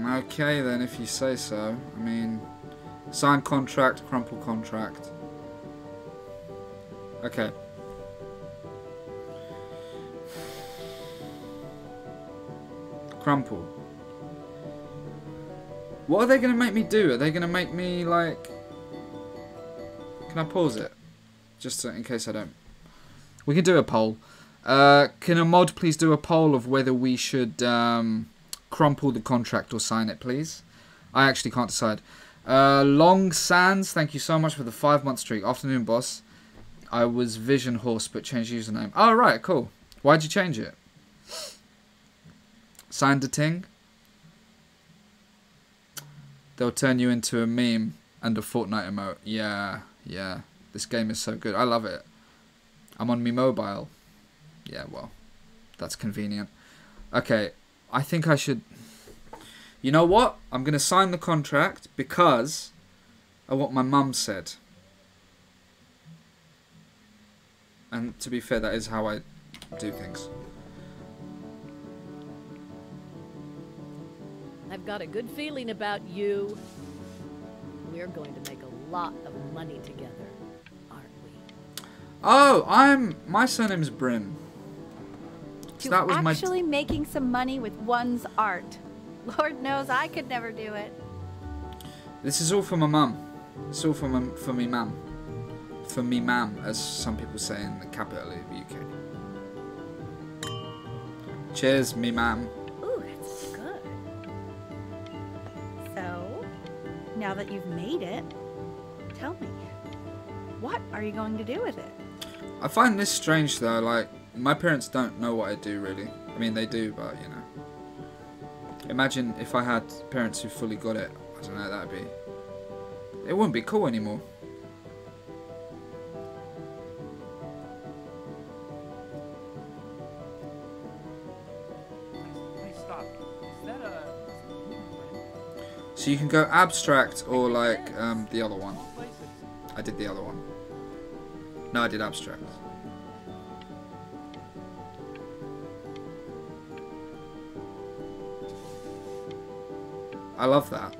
Okay then, if you say so. I mean, sign contract, crumple contract. Okay. Crumple. What are they going to make me do? Are they going to make me, like... Can I pause it? Just so, in case I don't. We can do a poll. Can a mod please do a poll of whether we should crumple the contract or sign it, please? I actually can't decide. Long Sands, thank you so much for the 5-month streak. Afternoon, boss. I was Vision Horse, but changed username. Oh, right, cool. Why'd you change it? Signed a ting? They'll turn you into a meme and a Fortnite emote. Yeah, yeah. This game is so good. I love it. I'm on me mobile. Yeah, well, that's convenient. Okay, I think I should... You know what? I'm going to sign the contract because of what my mum said. And to be fair, that is how I do things. I've got a good feeling about you. We're going to make a lot of money together, aren't we? Oh, my surname's Bryn. So that was actually making some money with one's art. Lord knows I could never do it. This is all for my mum. It's all for me mum. For me ma'am, as some people say in the capital of the UK. Cheers, me ma'am. Ooh, that's good. So, now that you've made it, tell me, what are you going to do with it? I find this strange though, like, my parents don't know what I do really. I mean, they do, but you know. Imagine if I had parents who fully got it. I don't know, that'd be... It wouldn't be cool anymore. So you can go abstract or like the other one. I did the other one. No, I did abstract. I love that.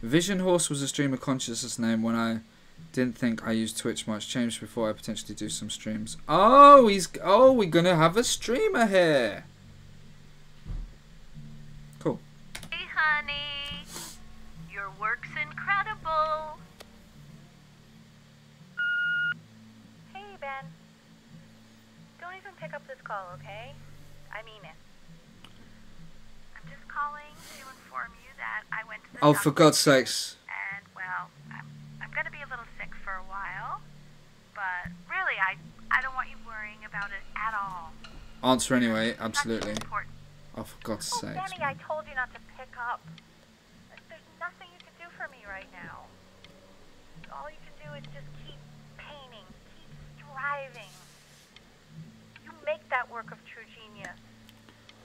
Vision Horse was a stream of consciousness name when I didn't think I used Twitch much. Changed before I potentially do some streams. Oh, we're gonna have a streamer here. Cool. Hey, honey. Your work's incredible. Hey, Ben. Don't even pick up this call, okay? I mean it. I'm just calling to inform you that I went to the Oh, for God's sakes. And, well, I'm going to be a little sick for a while. But, really, I don't want you worrying about it at all. Answer anyway, absolutely. Oh, for God's sakes. Benny, I told you not to pick up. There's nothing you can do for me right now. All you can do is just keep painting, keep striving. You make that work of true genius.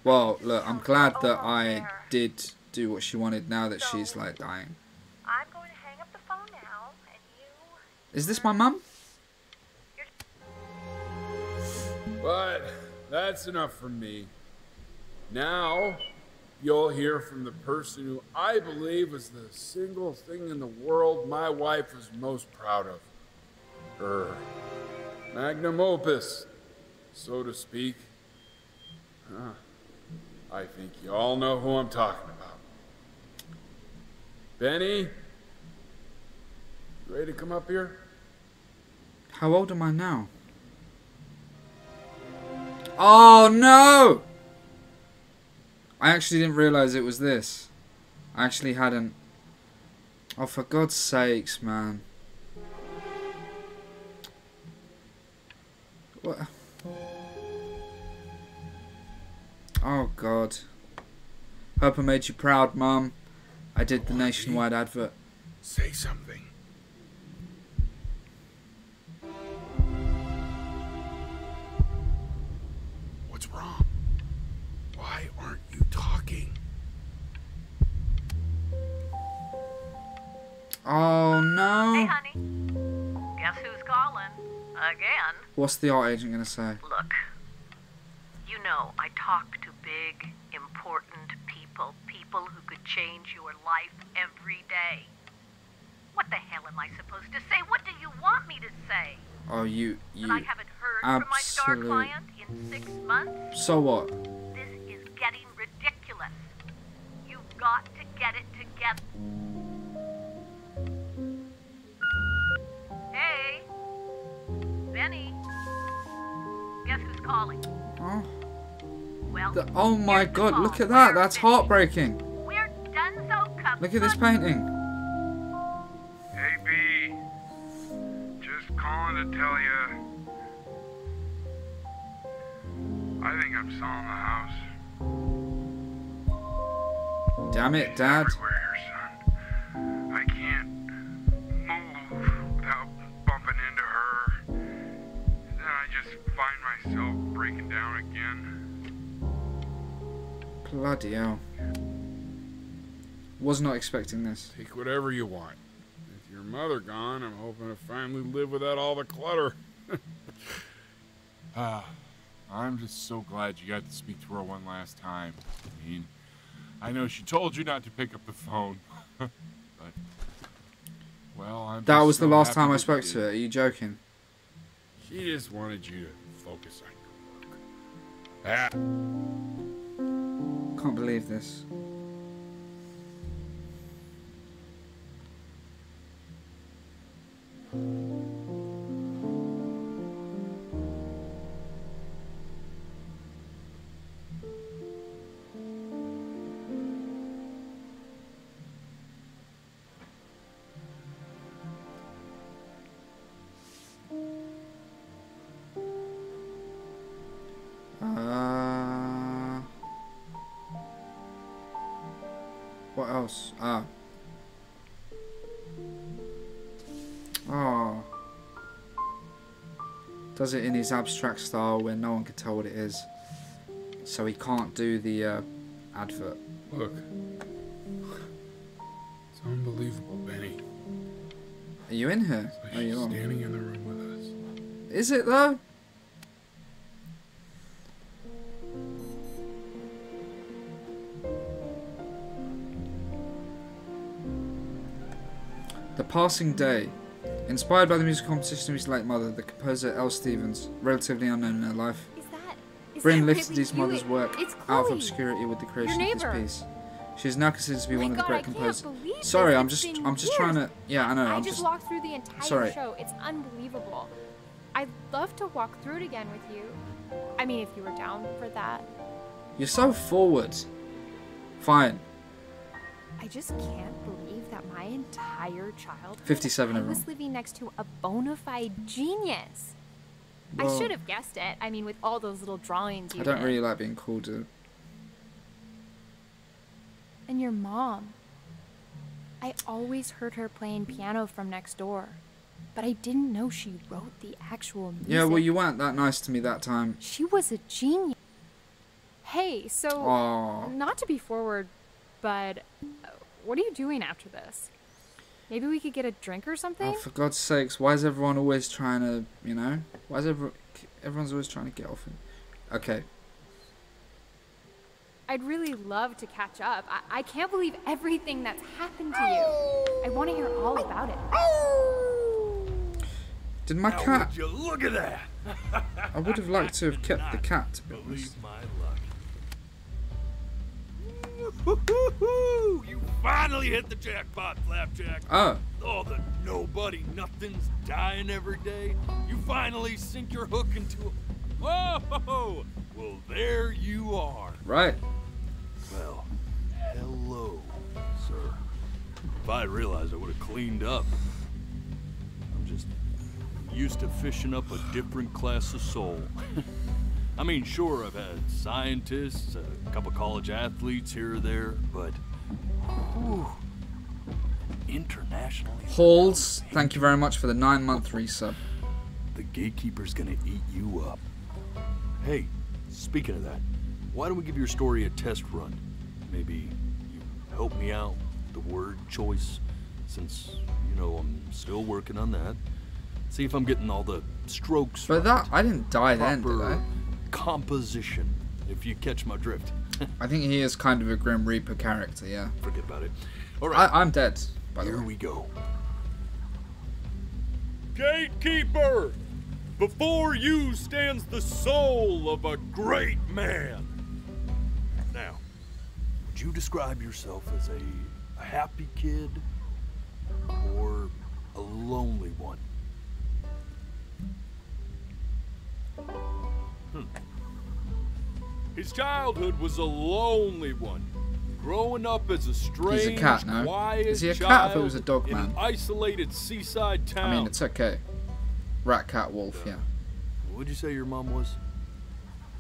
Well, look, I'm glad that I did do what she wanted now that she's like dying. I'm going to hang up the phone now, and you... Is this my mum? But that's enough from me. Now, you'll hear from the person who I believe is the single thing in the world my wife was most proud of. Her magnum opus, so to speak. I think you all know who I'm talking about. Benny, you ready to come up here? How old am I now? Oh no! I actually didn't realize it was this. I actually hadn't. Oh, for God's sakes, man. What? Oh God. Hope I made you proud, Mum. I did the nationwide advert. Say something. Oh no. Hey, honey. Guess who's calling? Again. What's the art agent gonna say? Look, you know I talk to big, important people. People who could change your life every day. What the hell am I supposed to say? What do you want me to say? Oh, you That I haven't heard from my star client in 6 months? So what? This is getting ridiculous. You've got to get it together. Hey, Benny. Guess who's calling? Oh. Well, Oh my god, look at that. That's heartbreaking. we're done so Look at this painting. Hey, B. Just calling to tell you. I think I'm selling the house. Damn it, Dad. Everywhere here, son. I can't move without bumping into her. Then I just find myself breaking down again. Bloody hell. Was not expecting this. Take whatever you want. With your mother gone, I'm hoping to finally live without all the clutter. I'm just so glad you got to speak to her one last time. I mean, I know she told you not to pick up the phone, but well, I'm. That just was the so last happy time I that spoke you to her. Are you joking? She just wanted you to focus on your work. Can't believe this. What else? Ah. Oh. Does it in his abstract style where no one can tell what it is. So he can't do the advert. Look. It's unbelievable, Benny. Are you in here? It's like Are you she's on? standing in the room with us. Is it though? The Passing Day. Inspired by the music competition of his late mother, the composer Elle Stevens, relatively unknown in her life, Bryn lifted his mother's work out of obscurity with the creation of this piece. She is now considered to be one of the great composers. Sorry, I'm just trying to. Yeah, I know. I I'm just walked through the entire sorry. show. It's unbelievable. I'd love to walk through it again with you. I mean, if you were down for that. You're so forward. Fine. I just can't believe that my entire childhood 57 I everyone. was living next to a bona fide genius. Well, I should have guessed it. I mean, with all those little drawings you I don't did. really like being called a. And your mom. I always heard her playing piano from next door, but I didn't know she wrote the actual music. Yeah, well, you weren't that nice to me that time. She was a genius. Hey, so Aw. not to be forward, but what are you doing after this? Maybe we could get a drink or something? Oh, for God's sakes, why is everyone always trying to, you know? Why is everyone's always trying to get off him? Okay. I'd really love to catch up. I can't believe everything that's happened to you. I want to hear all about it. Did my Now cat... would you look at that? I would have liked to have kept the cat, to be honest. Believe my luck. You finally hit the jackpot, Flapjack. Oh. Oh, the nobody nothing's dying every day. You finally sink your hook into a... Oh, well, there you are. Right. Well, hello, sir. If I realized, I would have cleaned up. I'm just used to fishing up a different class of soul. I mean, sure, I've had scientists, a couple college athletes here or there, but whew, internationally. Halls, thank you very much for the 9-month resub. The gatekeeper's gonna eat you up. Hey, speaking of that, why don't we give your story a test run? Maybe you help me out with the word choice, since know I'm still working on that. See if I'm getting all the strokes But right. that I didn't die then, did I? Composition, if you catch my drift. I think he is kind of a Grim Reaper character, yeah. Forget about it. All right. I'm dead, by the way. Here we go. Gatekeeper! Before you stands the soul of a great man. Now, would you describe yourself as a happy kid or a lonely one? His childhood was a lonely one. Growing up as a strange, He's a cat, no? quiet Is he a cat? I thought it was a dog in man. an isolated seaside town. I mean, it's okay. Rat, cat, wolf, yeah. What'd you say your mom was?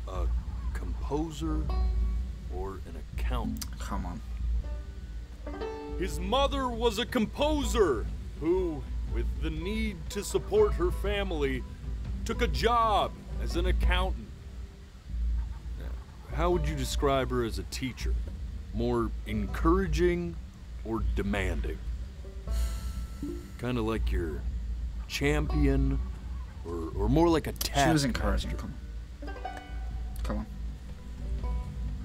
A composer or an accountant? Come on. His mother was a composer who, with the need to support her family, took a job as an accountant. How would you describe her as a teacher? More encouraging or demanding? Kind of like your champion or more like a taskmaster? She was encouraging. Come on.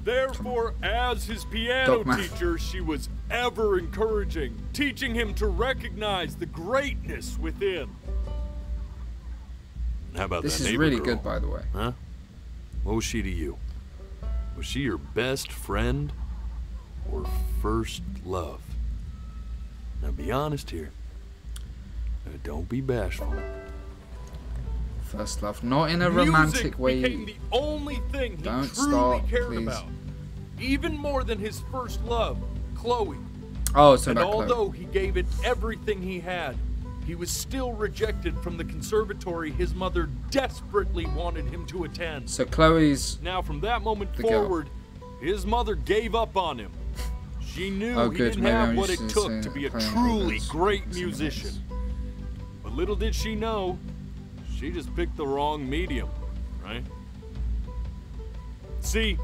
Therefore, as his piano Dogma. teacher, she was ever encouraging, teaching him to recognize the greatness within. How about This that is neighbor really girl? good, by the way. Huh? What was she to you? Was she your best friend or first love? Now be honest here. Don't be bashful. First love, not in a Music romantic way. became the only thing he Don't truly start, cared please. about. Even more than his first love, Chloe. Oh, it's And about Chloe. although he gave it everything he had, he was still rejected from the conservatory his mother desperately wanted him to attend. So Chloe's Now, from that moment the girl. forward, his mother gave up on him. She knew Oh, he good. didn't Maybe have I'm what used it to took seeing to it be a playing truly with great this. musician. But little did she know, she just picked the wrong medium, right? See,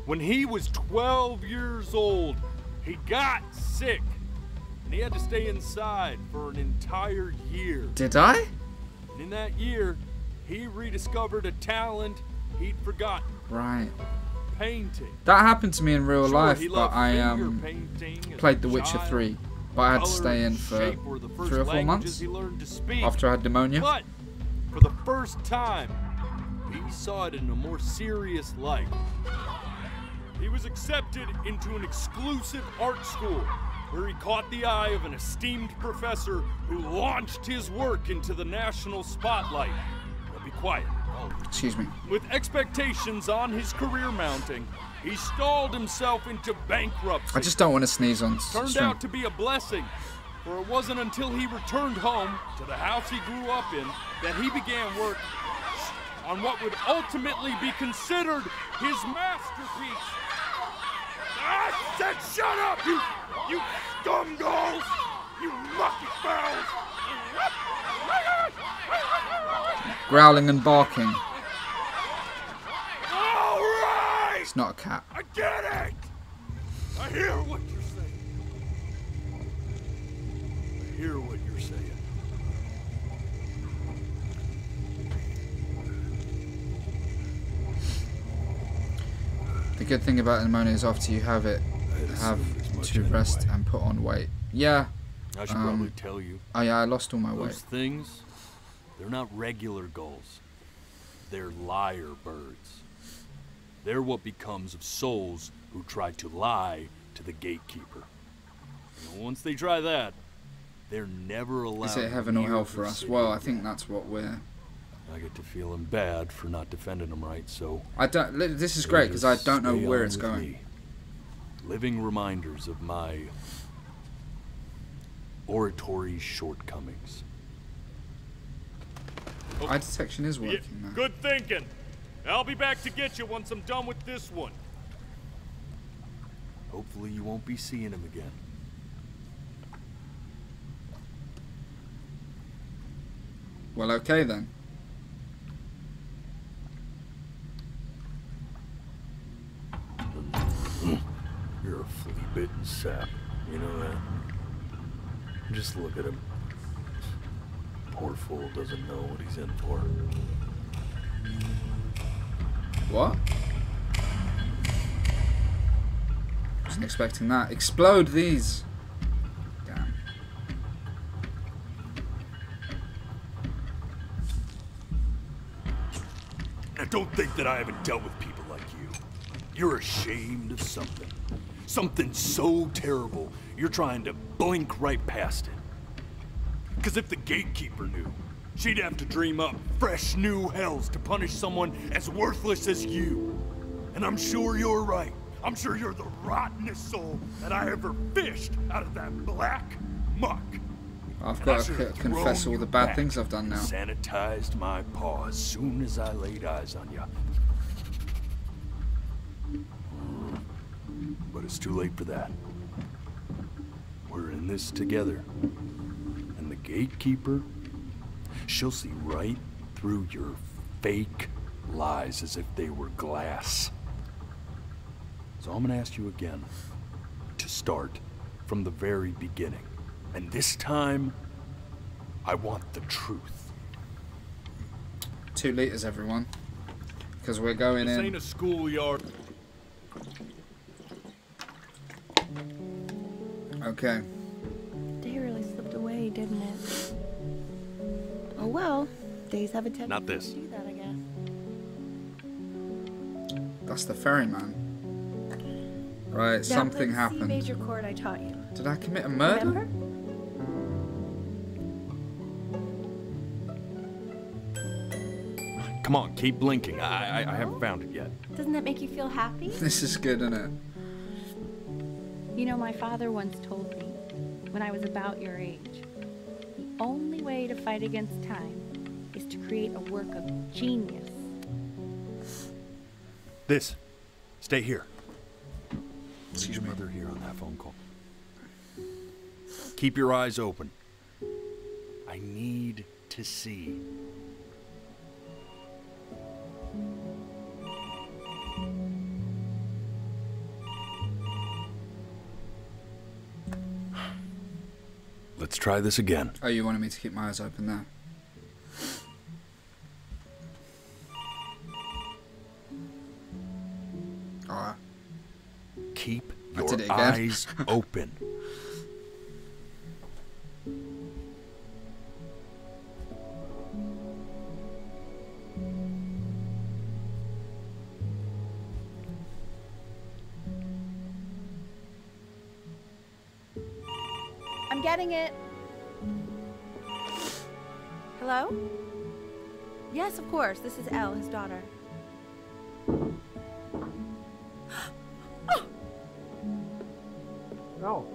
when he was 12 years old, he got sick. And he had to stay inside for an entire year. Did I? And in that year, he rediscovered a talent he'd forgotten. Right. Painting. That happened to me in real Sure, life, he but loved I finger painting as played The a Witcher child. 3, but I had to Color stay in and for shape were the first 3 or 4 languages months he learned to speak. after I had pneumonia. But for the first time, he saw it in a more serious light. He was accepted into an exclusive art school where he caught the eye of an esteemed professor who launched his work into the national spotlight. Now be quiet. Excuse me. With expectations on his career mounting, he stalled himself into bankruptcy. I just don't want to sneeze on Turned stream. out to be a blessing, for it wasn't until he returned home to the house he grew up in that he began work on what would ultimately be considered his masterpiece. I said shut up, you scumballs! You lucky fowls! Growling and barking. All right! It's not a cat. I get it! I hear what you're saying. I hear what you're saying. The good thing about pneumonia is after you have it, have to rest and put on weight. Yeah. I should probably tell you. Oh yeah, I lost all my weight. Those things, they're not regular gulls. They're liar birds. They're what becomes of souls who try to lie to the gatekeeper. And once they try that, they're never allowed. Is it heaven or near hell the for us? city Well, I again. think that's what we're. I get to feeling bad for not defending them right, so. I don't. This is great because I don't know Stay where on it's with going. me. Living reminders of my oratory shortcomings. Eye detection is working now. Good thinking. I'll be back to get you once I'm done with this one. Hopefully you won't be seeing him again. Well, okay then. You're a flea-bitten sap. You know that? Just look at him. Poor fool doesn't know what he's in for. What? Wasn't expecting that. Explode these. Damn. Now don't think that I haven't dealt with people like you. You're ashamed of something. Something so terrible, you're trying to blink right past it. Because if the gatekeeper knew, she'd have to dream up fresh new hells to punish someone as worthless as you. And I'm sure you're right. I'm sure you're the rottenest soul that I ever fished out of that black muck. I've got to confess all the bad things I've done now. Sanitized my paw as soon as I laid eyes on you. But it's too late for that. We're in this together. And the gatekeeper, she'll see right through your fake lies as if they were glass. So I'm gonna ask you again to start from the very beginning. And this time, I want the truth. 2 liters, everyone. Because we're going This in. ain't a schoolyard. Okay. Day really slipped away, didn't it? Oh well, days have a tendency Not this. to do that, I guess. That's the ferryman. Right, That something was C happened. major chord I taught you. Did I commit a murder? Remember? Come on, keep blinking. I haven't found it yet. Doesn't that make you feel happy? This is good, isn't it? You know, my father once told me, when I was about your age, the only way to fight against time is to create a work of genius. This. Stay here. Excuse your me. mother here on that phone call. Keep your eyes open. I need to see. Let's try this again. Oh, you wanted me to keep my eyes open there? Alright. Keep I did your it again. eyes open. I'm getting it. Hello? Yes, of course. This is Elle, his daughter. No.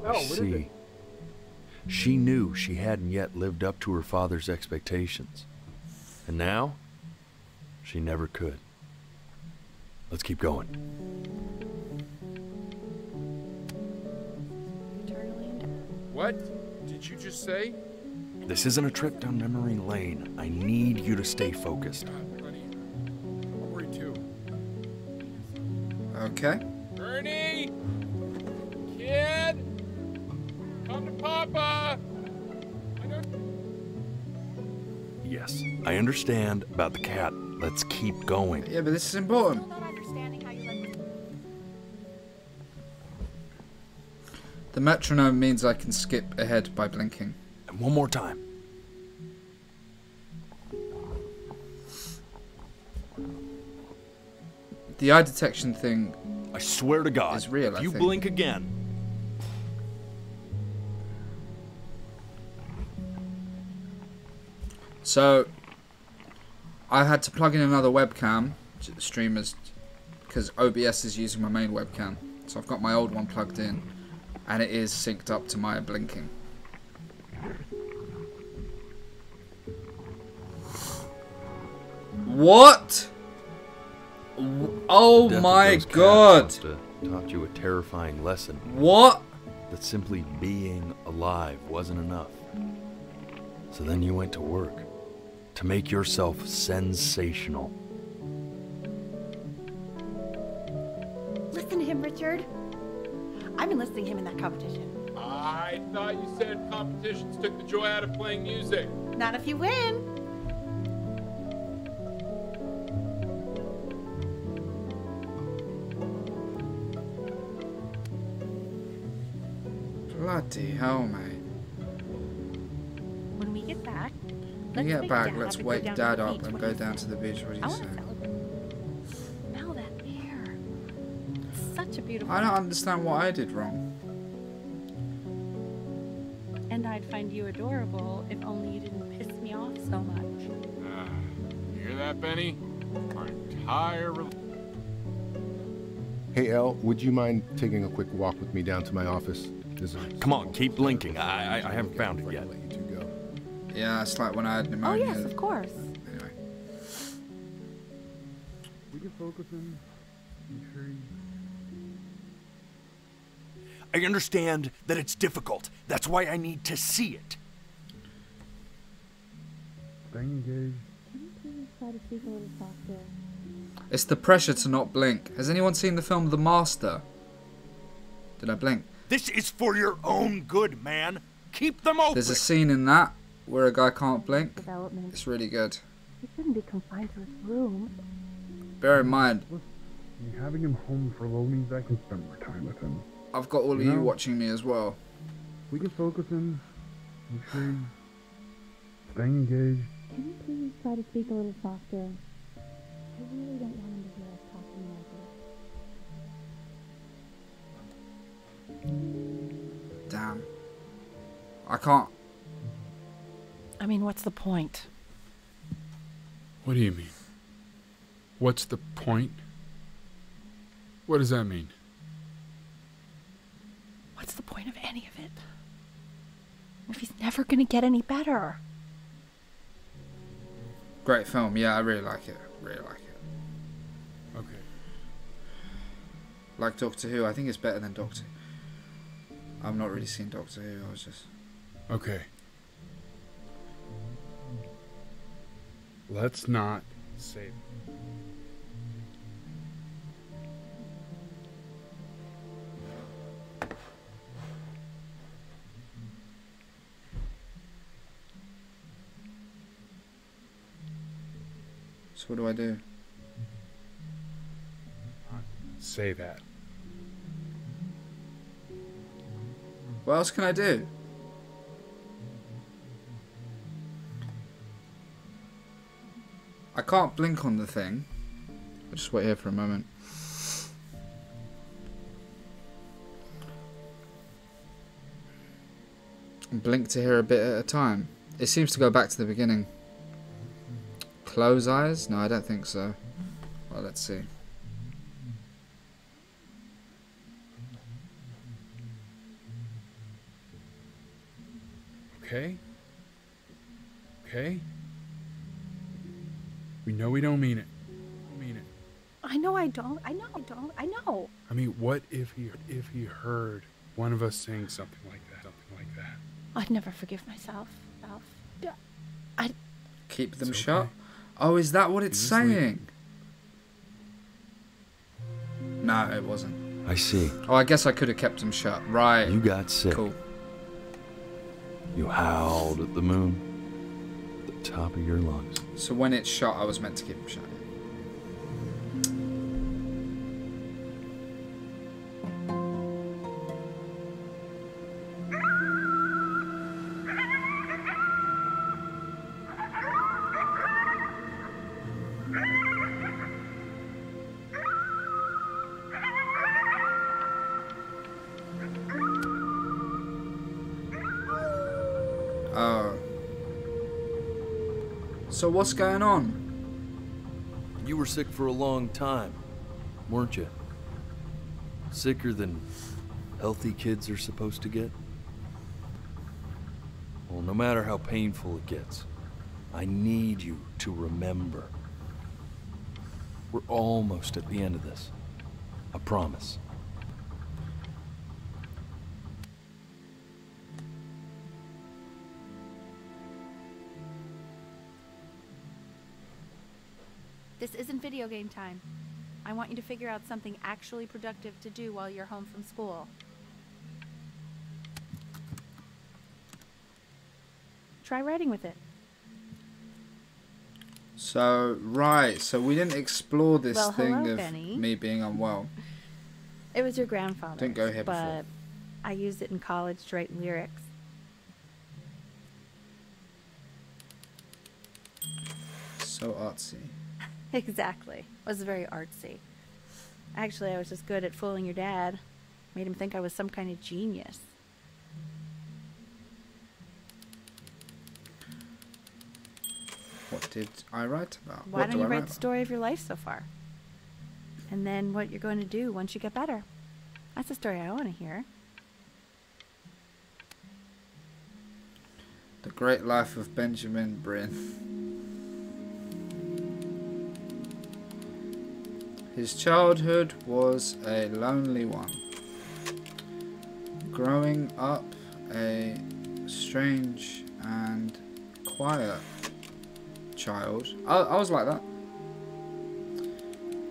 No, what is it? See, she knew she hadn't yet lived up to her father's expectations. And now, she never could. Let's keep going. What did you just say? This isn't a trip down memory lane. I need you to stay focused. Buddy, I'm worried too. Okay. Ernie! Kid! Come to Papa! Yes, I understand about the cat. Let's keep going. Yeah, but this is important. Still not understanding how you let The metronome means I can skip ahead by blinking. And one more time. The eye detection thing. I swear to God, is real. if I you think. blink again. So, I had to plug in another webcam, streamers, because OBS is using my main webcam. So I've got my old one plugged in, and it is synced up to my blinking. What? Oh Death of my those cats god! must have taught you a terrifying lesson. What? That simply being alive wasn't enough. So then you went to work to make yourself sensational. Listen to him, Richard. I'm enlisting him in that competition. I thought you said competitions took the joy out of playing music. Not if you win. Bloody hell, mate. When we get back, When we get wake back, Dad let's up and go wake down to Dad the up beach. and What go do you down say? to the beach. What do I you wanna say? celebrate. Smell that air. It's such a beautiful. I don't understand what I did wrong. And I'd find you adorable if only you didn't piss me off so much. You hear that, Benny? Our entire Hey, Elle, would you mind taking a quick walk with me down to my office? Come on, keep blinking. I haven't found it yet. Yeah, it's like when I had Oh pneumonia. yes, of course. Anyway. We can focus in. Make sure you... I understand that it's difficult. That's why I need to see it. Staying engaged. Can you please try to speak a little softer? It's the pressure to not blink. Has anyone seen the film The Master? Did I blink? This is for your own good, man. Keep them open. There's a scene in that where a guy can't blink. Development. It's really good. He shouldn't be confined to his room. Bear in mind, Having him home for low means I can spend more time with him. I've got all of you No. watching me as well. We can focus in. Make sure you... Staying engaged. Can you please try to speak a little softer? I really don't want him to hear us talking like this. Damn. I can't. I mean, what's the point? What do you mean? What's the point? What does that mean? What's the point of any of it? If he's never gonna get any better. Great film. Yeah, I really like it. Really like it. Okay. Like Doctor Who. I think it's better than Doctor Who. I've not really seen Doctor Who. I was just... Okay. Let's not say... So what do I do? Say that. What else can I do? I can't blink on the thing. I'll just wait here for a moment. And blink to hear a bit at a time. It seems to go back to the beginning. Close eyes? No, I don't think so. Well, let's see. Okay? Okay? We know we don't mean it. We mean it. I know I don't. I know I don't. I know. I mean, what if he heard one of us saying something like that? Something like that. I'd never forgive myself. I Keep them It's shut? okay. Oh, is that what it's just leave saying? No, it wasn't. I see. Oh, I guess I could have kept them shut. Right. You got sick. Cool. You howled at the moon. At the top of your lungs. So when it's shut, I was meant to keep them shut. Oh. So what's going on? You were sick for a long time, weren't you? Sicker than healthy kids are supposed to get? Well, no matter how painful it gets, I need you to remember. We're almost at the end of this. I promise. This isn't video game time. I want you to figure out something actually productive to do while you're home from school. Try writing with it. So, right. So we didn't explore this Well, thing hello, of Benny. me being unwell. It was your grandfather's. Didn't go here but before. I used it in college to write lyrics. So artsy. Exactly. It was very artsy. Actually, I was just good at fooling your dad. Made him think I was some kind of genius. What did I write about? Why What don't do you I write write the story of your life so far? And then what you're going to do once you get better. That's the story I want to hear. The Great Life of Benjamin Bryn. His childhood was a lonely one. Growing up a strange and quiet child. I was like that.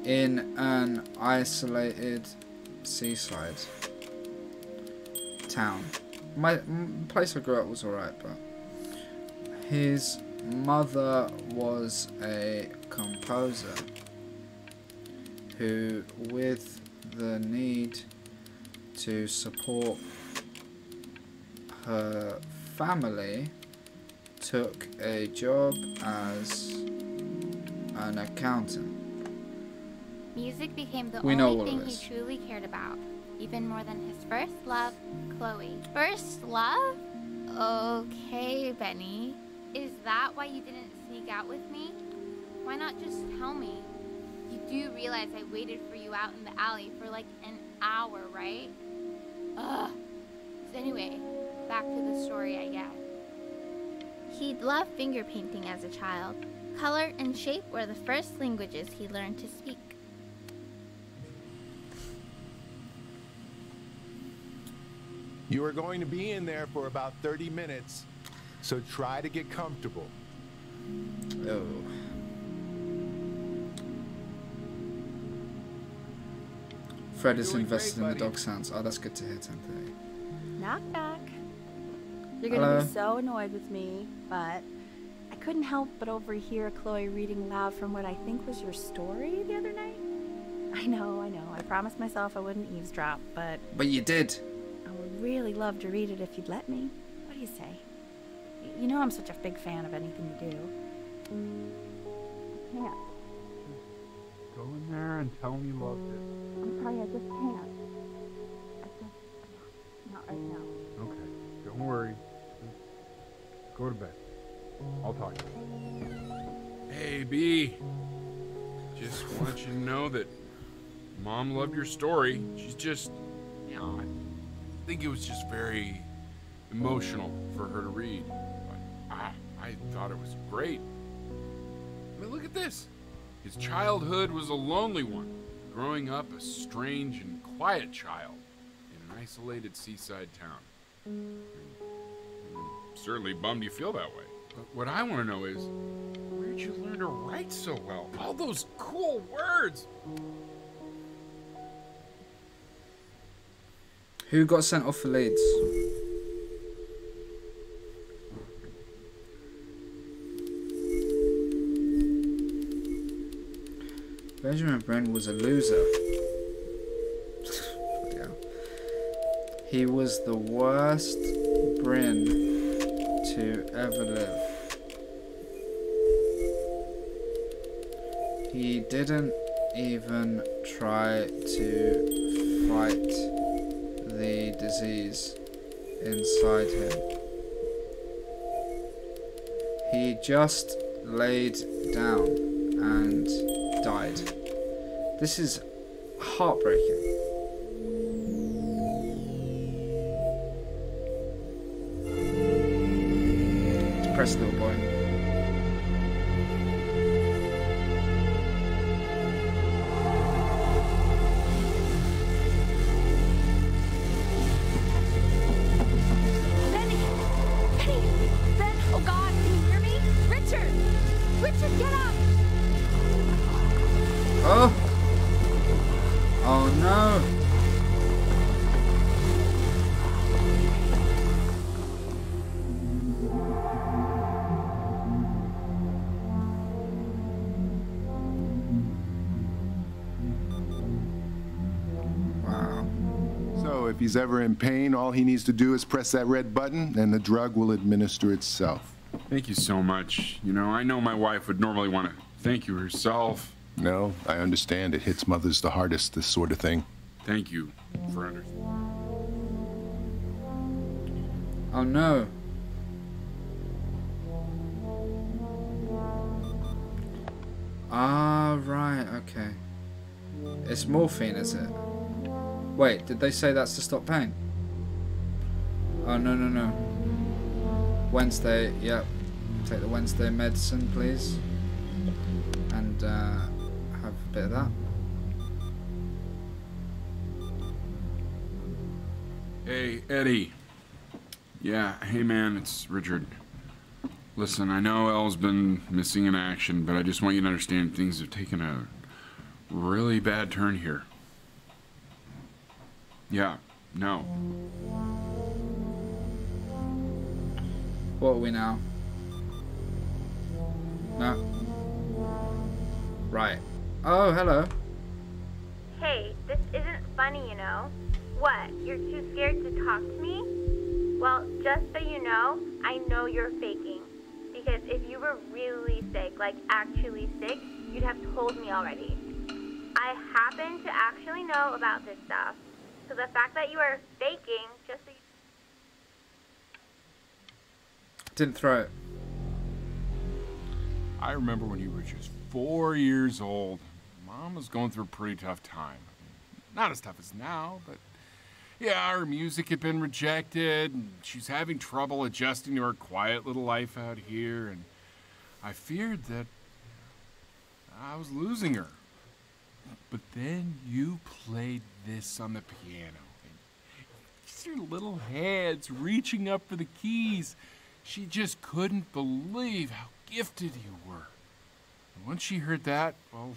In an isolated seaside town. My place I grew up was alright, but his mother was a composer who, with the need to support her family, took a job as an accountant. Music became the We know only all of thing he this. truly cared about, even more than his first love, Chloe. First love? Okay, Benny. Is that why you didn't sneak out with me? Why not just tell me? You do realize I waited for you out in the alley for like an hour, right? Ugh. So anyway, back to the story, I guess. He'd loved finger painting as a child. Color and shape were the first languages he learned to speak. You are going to be in there for about 30 minutes, so try to get comfortable. Oh. Fred is invested in the dog sounds. Oh, that's good to hear, 10:30. Knock, knock. You're going to Hello? be so annoyed with me, but I couldn't help but overhear Chloe reading loud from what I think was your story the other night. I know. I promised myself I wouldn't eavesdrop, but But you did. I would really love to read it if you'd let me. What do you say? You know I'm such a big fan of anything you do. I can't. Go in there and tell him you loved it. I'm sorry, I just can't. Not right now. Okay, don't worry. Just go to bed. I'll talk to you. Hey, B. Just want you to know that Mom loved your story. She's just, I think it was just very emotional for her to read. But I thought it was great. I mean, look at this. His childhood was a lonely one, growing up a strange and quiet child in an isolated seaside town. I'm certainly bummed you feel that way. But what I want to know is, where'd you learn to write so well? All those cool words! Who got sent off for Leeds? Benjamin Bryn was a loser. Bloody hell. He was the worst Bryn to ever live. He didn't even try to fight the disease inside him. He just laid down and died. This is heartbreaking. Depressed little boy. Benny! Ben! Oh God, can you hear me? Richard! Richard, get up! Oh! Oh no! if he's ever in pain, all he needs to do is press that red button and the drug will administer itself. Thank you so much. You know, I know my wife would normally want to thank you herself. No, I understand. It hits mothers the hardest, this sort of thing. Thank you for understanding. Oh no. Ah, right, okay. It's morphine, is it? Wait, did they say that's to stop pain? Oh, no, no, no. Wednesday, yep. Take the Wednesday medicine, please. And, have a bit of that. Hey, Eddie. Yeah, hey man, it's Richard. Listen, I know Elle's been missing in action, but I just want you to understand things have taken a really bad turn here. Yeah, no. What are we now? No. Right. Oh, hello. Hey, this isn't funny, you know. What, you're too scared to talk to me? Well, just so you know, I know you're faking. Because if you were really sick, like actually sick, you'd have told me already. I happen to actually know about this stuff. So the fact that you are faking, just so you... Didn't throw it. I remember when you were just 4 years old. Mom was going through a pretty tough time. Not as tough as now, but yeah, her music had been rejected, and she's having trouble adjusting to her quiet little life out here, and I feared that I was losing her. But then you played this on the piano, and just your little hands reaching up for the keys. She just couldn't believe how gifted you were. And once she heard that, well,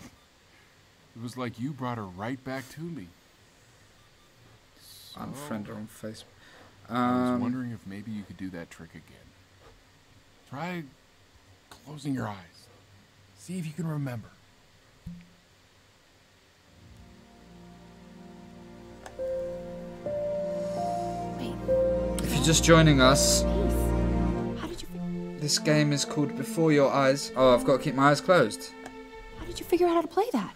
it was like you brought her right back to me. Unfriend her on Facebook. I was wondering if maybe you could do that trick again. Try closing your eyes. See if you can remember. If you're just joining us, this game is called Before Your Eyes. Oh, I've got to keep my eyes closed. How did you figure out how to play that?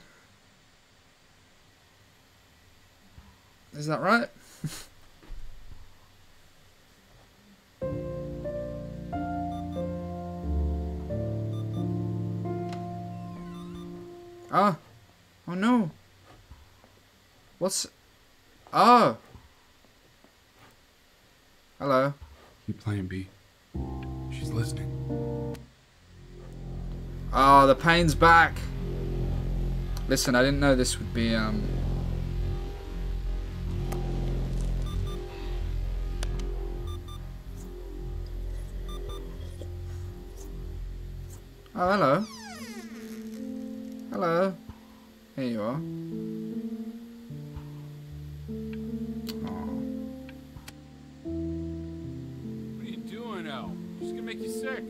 Is that right? Ah. Oh no. What's... Oh. Hello. Keep playing, B. She's listening. Oh, the pain's back. Listen, I didn't know this would be, Oh, hello. Hello. Here you are. What are you doing, Elle? She's gonna make you sick.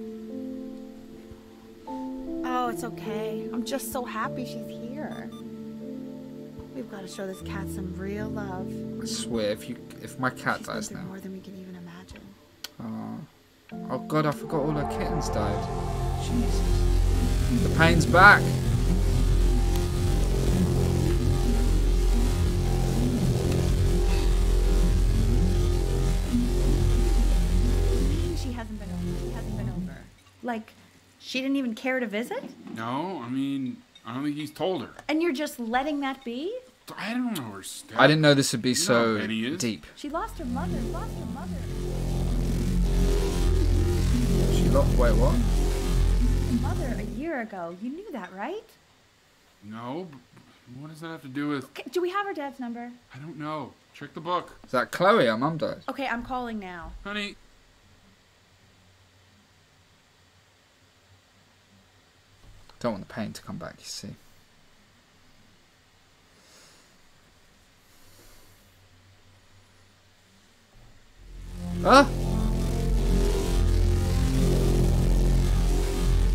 Oh, it's okay. I'm just so happy she's here. We've got to show this cat some real love. I swear, if my cat She's dies been through now. more than we can even imagine. Oh god, I forgot all her kittens died. Jesus. The pain's back. She hasn't been over. She hasn't been over. Like, she didn't even care to visit? No, I mean, I don't think he's told her. And you're just letting that be? I don't know her step. I didn't know this would be You know so how Benny is. deep. She lost her mother. She lost. Wait, what? Her mother a year ago. You knew that, right? No, but what does that have to do with... Okay, do we have her dad's number? I don't know. Check the book. Is that Chloe? Her mum died. Okay, I'm calling now. Honey. Don't want the pain to come back, you see. Ah!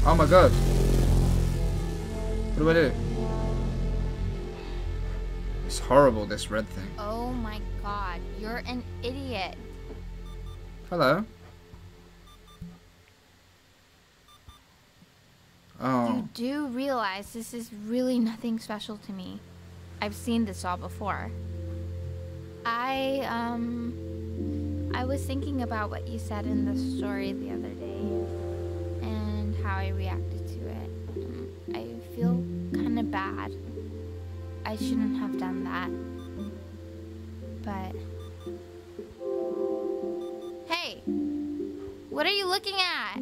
Oh my god. What do I do? It's horrible, this red thing. Oh my god, you're an idiot. Hello. Oh. You do realize this is really nothing special to me. I've seen this all before. I was thinking about what you said in the story the other day and how I reacted to it. I feel kind of bad. I shouldn't have done that. But... Hey! What are you looking at?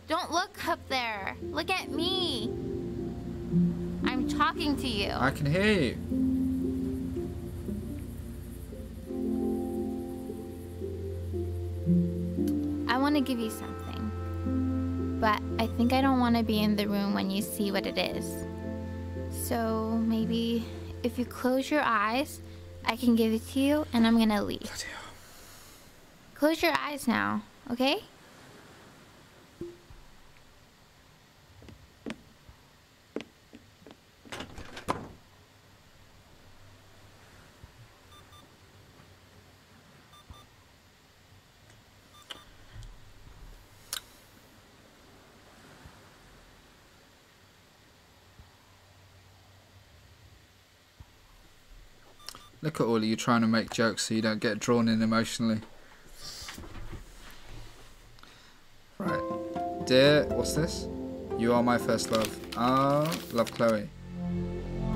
Don't look up there. Look at me. I'm talking to you. I can hear you. I want to give you something. But I think I don't want to be in the room when you see what it is. So maybe if you close your eyes, I can give it to you and I'm going to leave. Close your eyes now, okay? Look at all of you trying to make jokes so you don't get drawn in emotionally. Right. Dear, what's this? You are my first love. Ah, love Chloe.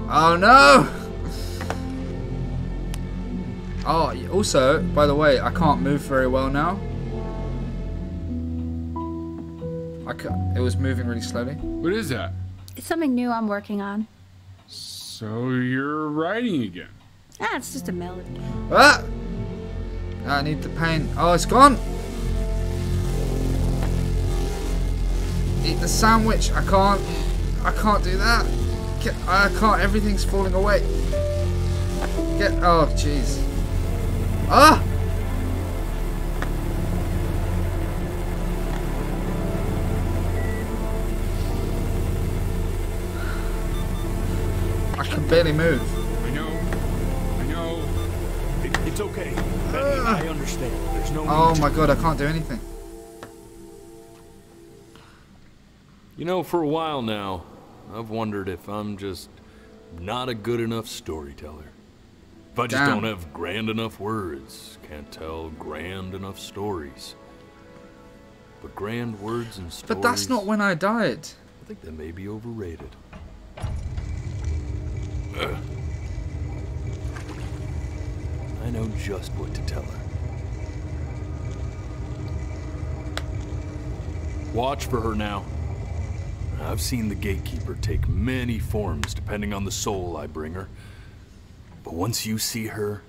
Oh no! Oh, also, by the way, I can't move very well now. It was moving really slowly. What is that? It's something new I'm working on. So you're writing again? Ah, it's just a melody. Ah! I need the pain. Oh, it's gone! Eat the sandwich. I can't do that. I can't. Everything's falling away. Oh, jeez. Ah! I can barely move. I know. It's okay, Benny. I understand. There's no Oh need my to. god, I can't do anything. You know, for a while now, I've wondered if I'm just not a good enough storyteller. If I just Damn. don't have grand enough words, can't tell grand enough stories. But grand words and stories... But that's not when I died. I think they may be overrated. I know just what to tell her. Watch for her now. I've seen the gatekeeper take many forms depending on the soul I bring her. But once you see her,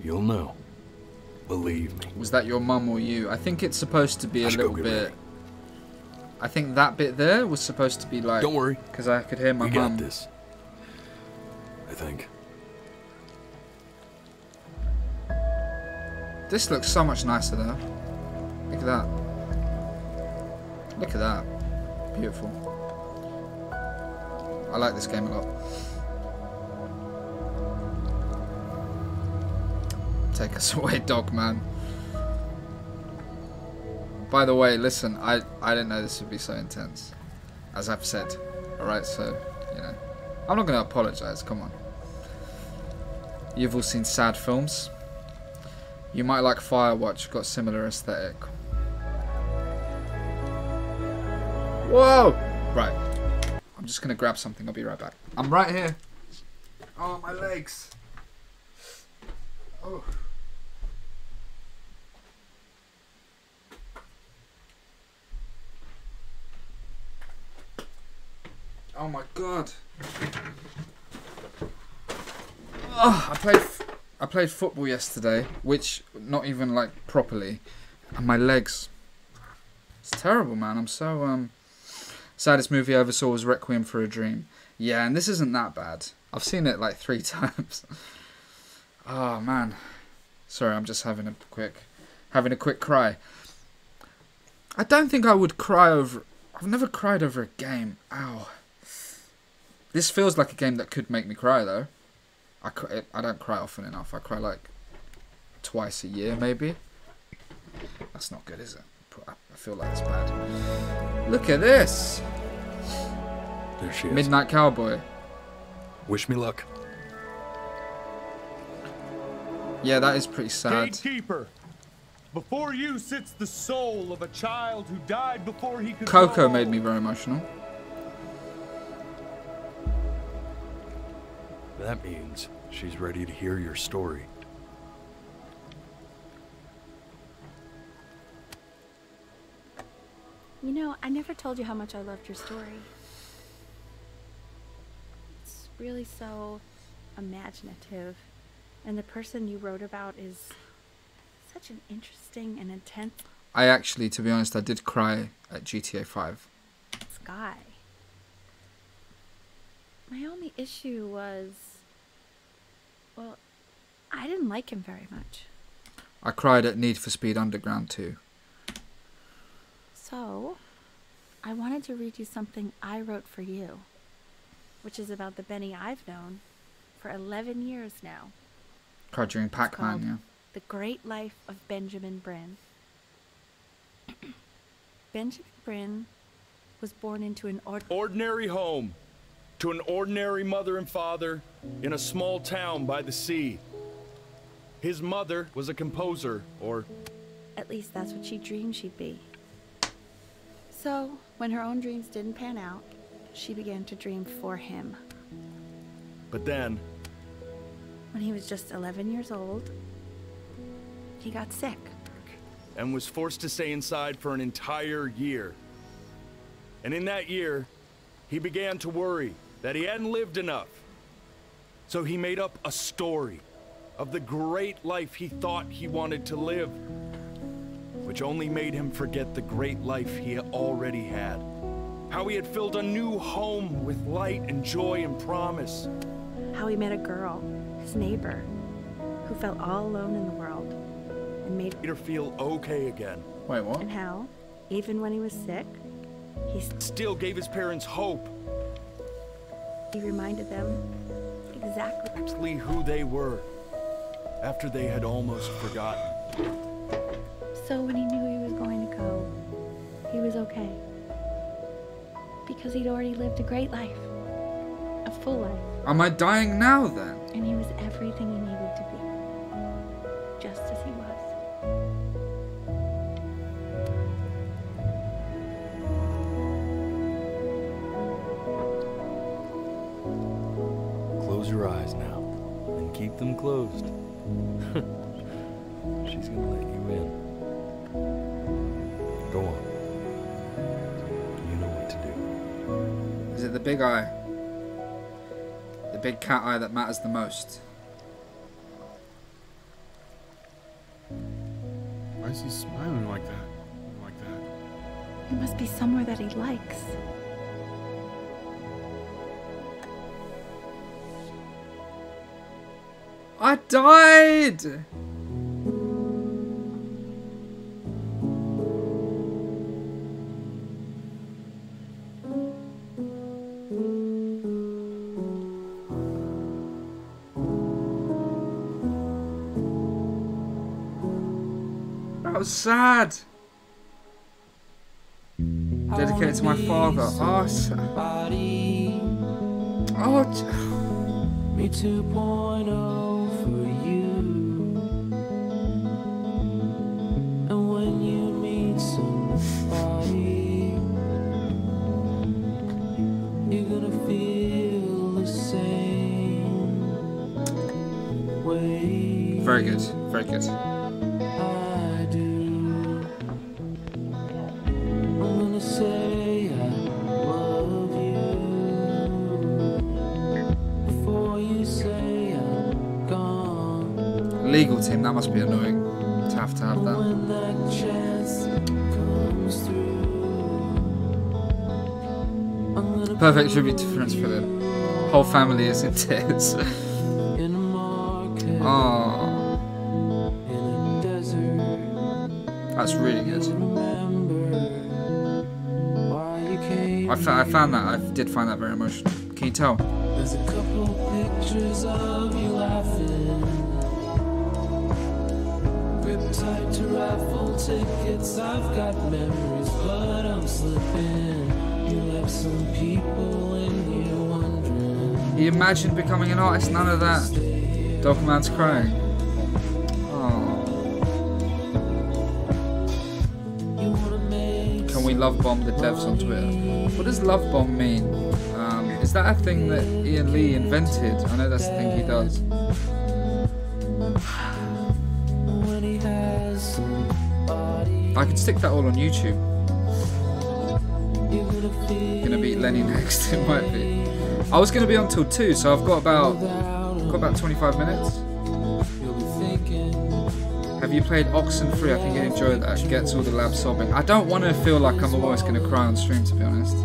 you'll know. Believe me. Was that your mum or you? I think it's supposed to be a little bit... ready. I think that bit there was supposed to be like... Don't worry. Because I could hear my We got mum. this. I think. This looks so much nicer though. Look at that. Look at that. Beautiful. I like this game a lot. Take us away, dog man. By the way, listen, I didn't know this would be so intense. As I've said. Alright, so, you know. I'm not going to apologise, come on. You've all seen sad films. You might like Firewatch, got similar aesthetic. Whoa! Right. I'm just gonna grab something, I'll be right back. I'm right here. Oh, my legs. Oh. Oh my god. Oh, I played football yesterday, which not even like properly, and my legs. It's terrible, man. I'm so saddest movie I ever saw was Requiem for a Dream. Yeah, and this isn't that bad. I've seen it like 3 times. Oh man. Sorry, I'm just having a quick cry. I don't think I would cry over. I've never cried over a game. Ow. This feels like a game that could make me cry, though. I don't cry often enough. I cry like twice a year, maybe. That's not good, is it? I feel like it's bad. Look at this. There she is. Midnight Cowboy. Wish me luck. Yeah, that is pretty sad. Gatekeeper, before you sits the soul of a child who died before he could. Coco made me very emotional. That means she's ready to hear your story. You know, I never told you how much I loved your story. It's really so imaginative. And the person you wrote about is such an interesting and intense I actually, to be honest, I did cry at GTA 5. guy. My only issue was, well, I didn't like him very much. I cried at Need for Speed Underground 2. So, I wanted to read you something I wrote for you, which is about the Benny I've known for 11 years now. Cried during Pac-Man, called yeah. The Great Life of Benjamin Brin. Benjamin Brin was born into an ordinary home, to an ordinary mother and father in a small town by the sea. His mother was a composer, or at least that's what she dreamed she'd be. So, when her own dreams didn't pan out, she began to dream for him. But then, when he was just 11 years old, he got sick. And was forced to stay inside for an entire year. And in that year, he began to worry that he hadn't lived enough. So he made up a story of the great life he thought he wanted to live, which only made him forget the great life he already had. How he had filled a new home with light and joy and promise. How he met a girl, his neighbor, who felt all alone in the world and made her feel okay again. Wait, what? And how, even when he was sick, he still gave his parents hope. He reminded them exactly who they were after they had almost forgotten. So when he knew he was going to go, he was okay. Because he'd already lived a great life. A full life. Am I dying now then? And he was everything he needed to be. Just as he was. Close your eyes now, and keep them closed. She's gonna let you in. Go on. You know what to do. Is it the big eye? The big cat eye that matters the most? Why is he smiling like that? It must be somewhere that he likes. I died! That was sad. Dedicated to my father. Oh, Me 2.0 for you. And when you meet somebody, you're gonna feel the same way. very good. Very good. I do. I'm gonna say I love you before you say I'm gone. Legal team, that must be annoying to have that. When that chance comes through, I'm gonna Perfect tribute to Prince Philip. Whole family is in tears. Oh, that's really good. I found that. I did find that very emotional. Can Can you tell? There's a couple pictures of you laughing. Grip tight to raffle tickets. I've got memories, but I'm slipping. You left some people in here wondering. You imagined becoming an artist? None of that. Dogman's crying. Oh. Can we love bomb the devs on Twitter? What does love bomb mean? Is that a thing that Ian Lee invented? I know that's the thing he does. I could stick that all on YouTube. Gonna beat Lenny next, it might be. I was gonna be on till 2, so I've got about 25 minutes. Have you played Oxenfree? I think you enjoy that. It gets all the lab sobbing. I don't want to feel like I'm always gonna cry on stream, to be honest.